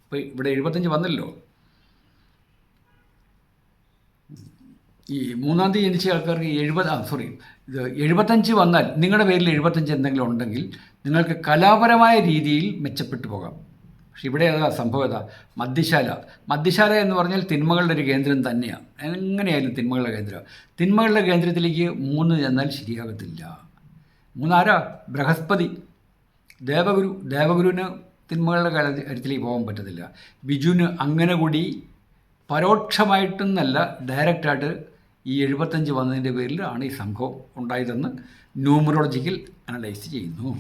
ഇപ്പോൾ ഇവിടെ 75 വന്നല്ലോ. ഈ 3-ാം തീയതി ജനിച്ച ആൾക്കാർക്ക് 75 വന്നാൽ നിങ്ങളുടെ പേരിൽ 75 എന്തെങ്കിലും ഉണ്ടെങ്കിൽ നിങ്ങൾക്ക് കലാപരമായ രീതിയിൽ മെച്ചപ്പെട്ടു പോകാം. പക്ഷെ ഇവിടെ ഏതാ സംഭവം? ഏതാ? മദ്യശാല എന്ന് പറഞ്ഞാൽ തിന്മകളുടെ ഒരു കേന്ദ്രം തന്നെയാണ്. എങ്ങനെയായാലും തിന്മകളുടെ കേന്ദ്രം. തിന്മകളുടെ കേന്ദ്രത്തിലേക്ക് 3 ചെന്നാൽ ശരിയാകത്തില്ല. 3 ആരാ? ബൃഹസ്പതി, ദേവഗുരുവിന് തിന്മകളുടെ കാര്യത്തിലേക്ക് പോകാൻ പറ്റത്തില്ല. ബിജുവിന് അങ്ങനെ കൂടി പരോക്ഷമായിട്ടെന്നല്ല, ഡയറക്റ്റായിട്ട് ഈ 75 വന്നതിൻ്റെ പേരിൽ ആണ് ഈ സംഭവം ഉണ്ടായതെന്ന് ന്യൂമറോളജിക്കൽ അനലൈസ് ചെയ്യുന്നു.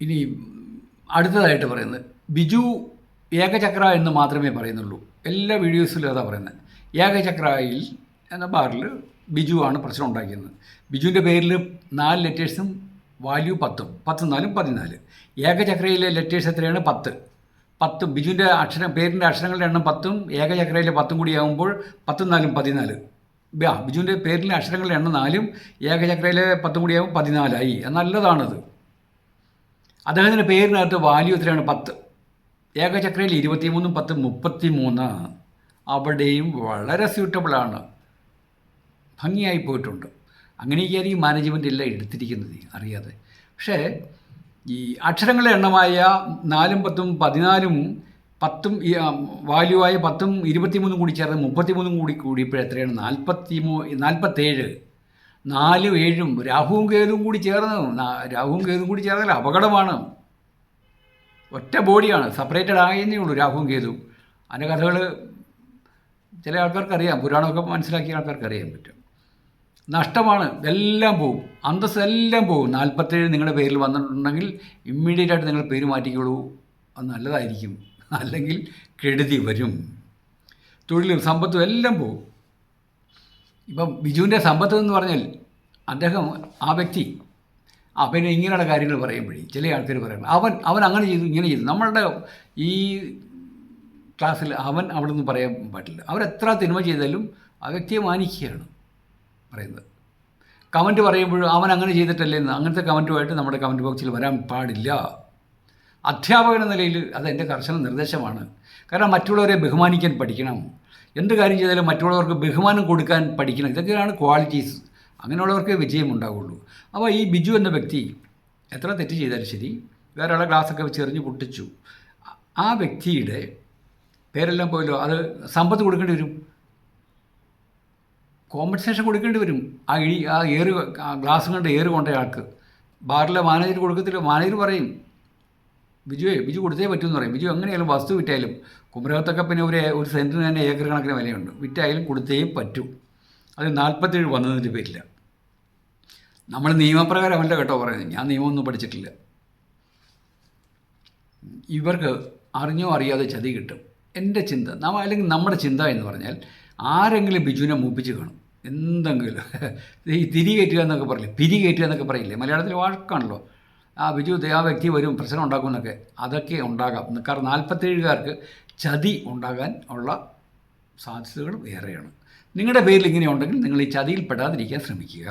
ഇനി അടുത്തതായിട്ട് പറയുന്നത്, ബിജു ഏകചക്ര എന്ന് മാത്രമേ പറയുന്നുള്ളൂ. എല്ലാ വീഡിയോസിലും അതാ പറയുന്നത്. ഏകചക്രയിൽ എന്ന ബാറിൽ ബിജു ആണ് പ്രശ്നം ഉണ്ടാക്കിയത്. ബിജുവിൻ്റെ പേരിൽ 4 ലെറ്റേഴ്സും വാല്യൂ 10, 10 4 14. ഏകചക്രയിലെ ലെറ്റേഴ്സ് എത്രയാണ്? 10. ബിജുവിൻ്റെ പേരിൻ്റെ അക്ഷരങ്ങളുടെ എണ്ണം 10ഉം ഏകചക്രയിലെ 10ഉം കൂടി ആകുമ്പോൾ 10 4 14. ബിജുവിൻ്റെ പേരിലെ അക്ഷരങ്ങളുടെ എണ്ണം 4ഉം ഏകചക്രയിലെ 10ഉം കൂടി ആകുമ്പോൾ 14ആയി. നല്ലതാണത്. അദ്ദേഹത്തിൻ്റെ പേരിനകത്ത് വാല്യൂ എത്രയാണ്? 10. ഏകചക്രയിൽ 23ഉം 10 33. അവിടെയും വളരെ സ്യൂട്ടബിളാണ്, ഭംഗിയായി പോയിട്ടുണ്ട്. അങ്ങനെയൊക്കെയായിരിക്കും മാനേജ്മെൻ്റ് എല്ലാം എടുത്തിരിക്കുന്നത് അറിയാതെ. പക്ഷേ ഈ അക്ഷരങ്ങളുടെ എണ്ണമായ 4ഉം 10ഉം 14ഉം 10ഉം വാല്യൂ ആയ 10ഉം 23ഉം കൂടി ചേർന്ന് 33ഉം കൂടിയപ്പോൾ എത്രയാണ്? 47. 4 7ഉം രാഹുവും കേതുവും കൂടി ചേർന്നാൽ അപകടമാണ്. ഒറ്റ ബോഡിയാണ്, സെപ്പറേറ്റഡ് ആയെന്നേ ഉള്ളൂ രാഹുവും കേതുവും. അതിൻ്റെ കഥകൾ ചില ആൾക്കാർക്കറിയാം, പുരാണമൊക്കെ മനസ്സിലാക്കിയ ആൾക്കാർക്ക് അറിയാൻ പറ്റും. നഷ്ടമാണ്, എല്ലാം പോവും, അന്തസ്സ് എല്ലാം പോവും. 47 നിങ്ങളുടെ പേരിൽ വന്നിട്ടുണ്ടെങ്കിൽ ഇമ്മീഡിയറ്റായിട്ട് നിങ്ങൾ പേര് മാറ്റിക്കോളൂ, അത് നല്ലതായിരിക്കും. അല്ലെങ്കിൽ കെടുതി വരും. തൊഴിലും സമ്പത്തും എല്ലാം പോവും. ഇപ്പം ബിജുവിൻ്റെ സമ്പത്ത് എന്ന് പറഞ്ഞാൽ അദ്ദേഹം, ആ വ്യക്തി പിന്നെ ഇങ്ങനെയുള്ള കാര്യങ്ങൾ പറയുമ്പോഴേ ചില ആൾക്കാർ പറയുന്നത് അവൻ അങ്ങനെ ചെയ്തു ഇങ്ങനെ ചെയ്തു. നമ്മളുടെ ഈ ക്ലാസ്സിൽ അവൻ അവിടെ നിന്ന് പറയാൻ പറ്റില്ല. അവരെത്ര തിന്മ ചെയ്താലും ആ വ്യക്തിയെ മാനിക്കുകയാണ് പറയുന്നത്. കമൻറ്റ് പറയുമ്പോഴും അവൻ അങ്ങനെ ചെയ്തിട്ടല്ലേ എന്ന്, അങ്ങനത്തെ കമൻറ്റുമായിട്ട് നമ്മുടെ കമൻറ്റ് ബോക്സിൽ വരാൻ പാടില്ല. അധ്യാപകൻ എന്ന നിലയിൽ അത് എൻ്റെ കർശന നിർദ്ദേശമാണ്. കാരണം മറ്റുള്ളവരെ ബഹുമാനിക്കാൻ പഠിക്കണം. എന്ത് കാര്യം ചെയ്താലും മറ്റുള്ളവർക്ക് ബഹുമാനം കൊടുക്കാൻ പഠിക്കണം. ഇതൊക്കെയാണ് ക്വാളിറ്റീസ്. അങ്ങനെയുള്ളവർക്ക് വിജയം ഉണ്ടാവുള്ളൂ. അപ്പോൾ ഈ ബിജു എന്ന വ്യക്തി എത്ര തെറ്റ് ചെയ്താലും ശരി, വേറെ ആളെ ഗ്ലാസ്സൊക്കെ വെച്ച് എറിഞ്ഞ് പൊട്ടിച്ചു, ആ വ്യക്തിയുടെ പേരെല്ലാം പോയല്ലോ. അത് സമ്പത്ത് കൊടുക്കേണ്ടി വരും, കോമ്പൻസേഷൻ കൊടുക്കേണ്ടി വരും. ആ ഗ്ലാസ് കൊണ്ട് കൊണ്ട ആൾക്ക് ബാറിലെ മാനേജർ കൊടുക്കത്തില്ല. മാനേജർ പറയും, ബിജു കൊടുത്തേ പറ്റുമെന്ന് പറയും. ബിജു എങ്ങനെയായാലും വസ്തു വിറ്റായാലും, കുമരകത്തൊക്കെ പിന്നെ ഒരു സെൻറ്റിന് തന്നെ ഏക്കർ കണക്കിന് വിലയുണ്ട്, വിറ്റായാലും കൊടുത്തേ പറ്റൂ. അത് 47 വന്നതിൻ്റെ പേരില്ല. നമ്മൾ നിയമപ്രകാരമല്ല കേട്ടോ പറയുന്നത്, ഞാൻ നിയമമൊന്നും പഠിച്ചിട്ടില്ല. ഇവർക്ക് അറിഞ്ഞോ അറിയാതെ ചതി കിട്ടും. എൻ്റെ ചിന്ത, അല്ലെങ്കിൽ നമ്മുടെ ചിന്ത എന്ന് പറഞ്ഞാൽ, ആരെങ്കിലും ബിജുവിനെ മൂപ്പിച്ച് കാണും എന്തെങ്കിലും. ഈ തിരി കയറ്റുക എന്നൊക്കെ പറയില്ലേ, പിരി കയറ്റുക എന്നൊക്കെ പറയില്ലേ, മലയാളത്തിൽ വാക്കാണല്ലോ. ബിജു ആ വ്യക്തി വരും, പ്രശ്നം ഉണ്ടാക്കും എന്നൊക്കെ. അതൊക്കെ ഉണ്ടാകാം. കാരണം 47കാർക്ക് ചതി ഉണ്ടാകാൻ ഉള്ള സാധ്യതകൾ ഏറെയാണ്. നിങ്ങളുടെ പേരിൽ ഇങ്ങനെ ഉണ്ടെങ്കിൽ നിങ്ങൾ ഈ ചതിയിൽ പെടാതിരിക്കാൻ ശ്രമിക്കുക.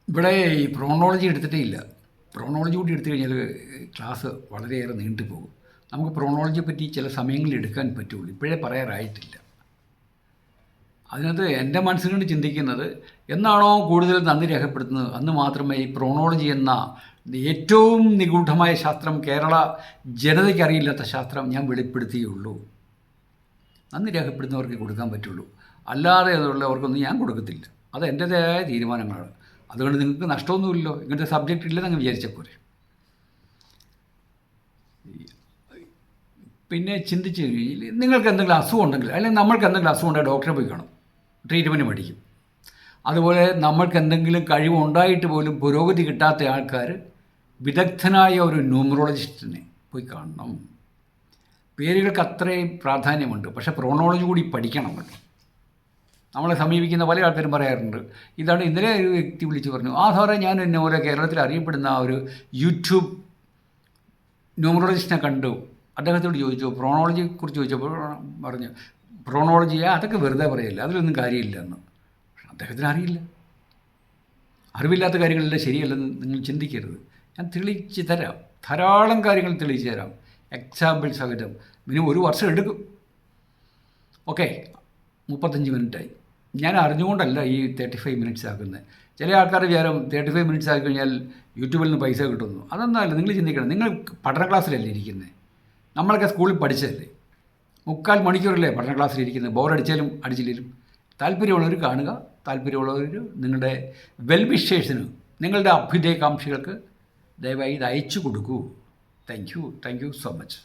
ഇവിടെ ഈ പ്രോണോളജി എടുത്തിട്ടേ ഇല്ല. പ്രോണോളജി കൂടി എടുത്തു കഴിഞ്ഞാൽ ക്ലാസ് വളരെയേറെ നീണ്ടുപോകും. നമുക്ക് പ്രോണോളജിയെ പറ്റി ചില സമയങ്ങളിൽ എടുക്കാൻ പറ്റുള്ളൂ, ഇപ്പോഴേ പറയാറായിട്ടില്ല. അതിനകത്ത് എൻ്റെ മനസ്സിനോട് ചിന്തിക്കുന്നത്, എന്നാണോ കൂടുതൽ നന്ദി രേഖപ്പെടുത്തുന്നത് അന്ന് മാത്രമേ ഈ പ്രോണോളജി എന്ന ഏറ്റവും നിഗൂഢമായ ശാസ്ത്രം, കേരള ജനതയ്ക്ക് അറിയില്ലാത്ത ശാസ്ത്രം ഞാൻ വെളിപ്പെടുത്തിയുള്ളൂ. നന്ദി രേഖപ്പെടുത്തുന്നവർക്ക് കൊടുക്കാൻ പറ്റുള്ളൂ, അല്ലാതെ അതുള്ളവർക്കൊന്നും ഞാൻ കൊടുക്കത്തില്ല. അത് എൻ്റേതായ തീരുമാനങ്ങളാണ്. അതുകൊണ്ട് നിങ്ങൾക്ക് നഷ്ടമൊന്നുമില്ലല്ലോ, ഇങ്ങനത്തെ സബ്ജക്റ്റ് ഇല്ലെന്ന് അങ്ങ് വിചാരിച്ചാൽ പോരെ. പിന്നെ ചിന്തിച്ച് കഴിഞ്ഞാൽ നിങ്ങൾക്ക് എന്തെങ്കിലും അസുഖം ഉണ്ടെങ്കിൽ അല്ലെങ്കിൽ നമ്മൾക്ക് എന്തെങ്കിലും അസുഖം ഉണ്ടെങ്കിൽ ഡോക്ടറെ പോയി കാണും, ട്രീറ്റ്മെൻറ്റ് മേടിക്കും. അതുപോലെ നമ്മൾക്ക് എന്തെങ്കിലും കഴിവുണ്ടായിട്ട് പോലും പുരോഗതി കിട്ടാത്ത ആൾക്കാർ വിദഗ്ധനായ ഒരു ന്യൂമറോളജിസ്റ്റിനെ പോയി കാണണം. പേരുകൾക്ക് അത്രയും പ്രാധാന്യമുണ്ട്, പക്ഷേ പ്രോണോളജി കൂടി പഠിക്കണം കേട്ടോ. നമ്മളെ സമീപിക്കുന്ന പല ആൾക്കാരും പറയാറുണ്ട്. ഇതാണ് ഇന്നലെ ഒരു വ്യക്തി വിളിച്ച് പറഞ്ഞു, സാറേ ഞാൻ എന്നെ പോലെ കേരളത്തിൽ അറിയപ്പെടുന്ന ആ ഒരു യൂട്യൂബ് ന്യൂമറോളജിസ്റ്റിനെ കണ്ടു. അദ്ദേഹത്തോട് ചോദിച്ചു, പ്രോണോളജിയെക്കുറിച്ച് ചോദിച്ചപ്പോൾ പറഞ്ഞു, പ്രോണോളജിയെ അതൊക്കെ വെറുതെ പറയില്ല, അതിലൊന്നും കാര്യമില്ല എന്ന്. പക്ഷെ അദ്ദേഹത്തിന് അറിയില്ല. അറിവില്ലാത്ത കാര്യങ്ങളെല്ലാം ശരിയല്ലെന്ന് നിങ്ങൾ ചിന്തിക്കരുത്. ഞാൻ തെളിയിച്ച് തരാം, ധാരാളം കാര്യങ്ങൾ തെളിയിച്ച് തരാം, എക്സാമ്പിൾ സഹിതം. മിനിമം 1 വർഷം എടുക്കും. ഓക്കെ, 35 മിനിറ്റായി. ഞാൻ അറിഞ്ഞുകൊണ്ടല്ല ഈ 35 മിനിറ്റ്സ് ആക്കുന്നത്. ചില ആൾക്കാർ വിചാരം 35 മിനിറ്റ്സ് ആക്കി കഴിഞ്ഞാൽ യൂട്യൂബിൽ നിന്ന് പൈസ കിട്ടുന്നു. അതൊന്നുമല്ല. നിങ്ങൾ ചിന്തിക്കണം, നിങ്ങൾ പഠന ക്ലാസ്സിലല്ലേ ഇരിക്കുന്നത്. നമ്മളൊക്കെ സ്കൂളിൽ പഠിച്ചതല്ലേ. 3/4 മണിക്കൂറല്ലേ പഠന ക്ലാസ്സിലിരിക്കുന്നത്. ബോറടിച്ചാലും അടിച്ചില്ലെങ്കിലും. താല്പര്യമുള്ളവർ കാണുക, താല്പര്യമുള്ളവർ നിങ്ങളുടെ വെൽവിഷേഴ്സിന്, നിങ്ങളുടെ അഭ്യുദയകാംക്ഷികൾക്ക് ദയവായി ഇത് അയച്ചു കൊടുക്കൂ. Thank you so much.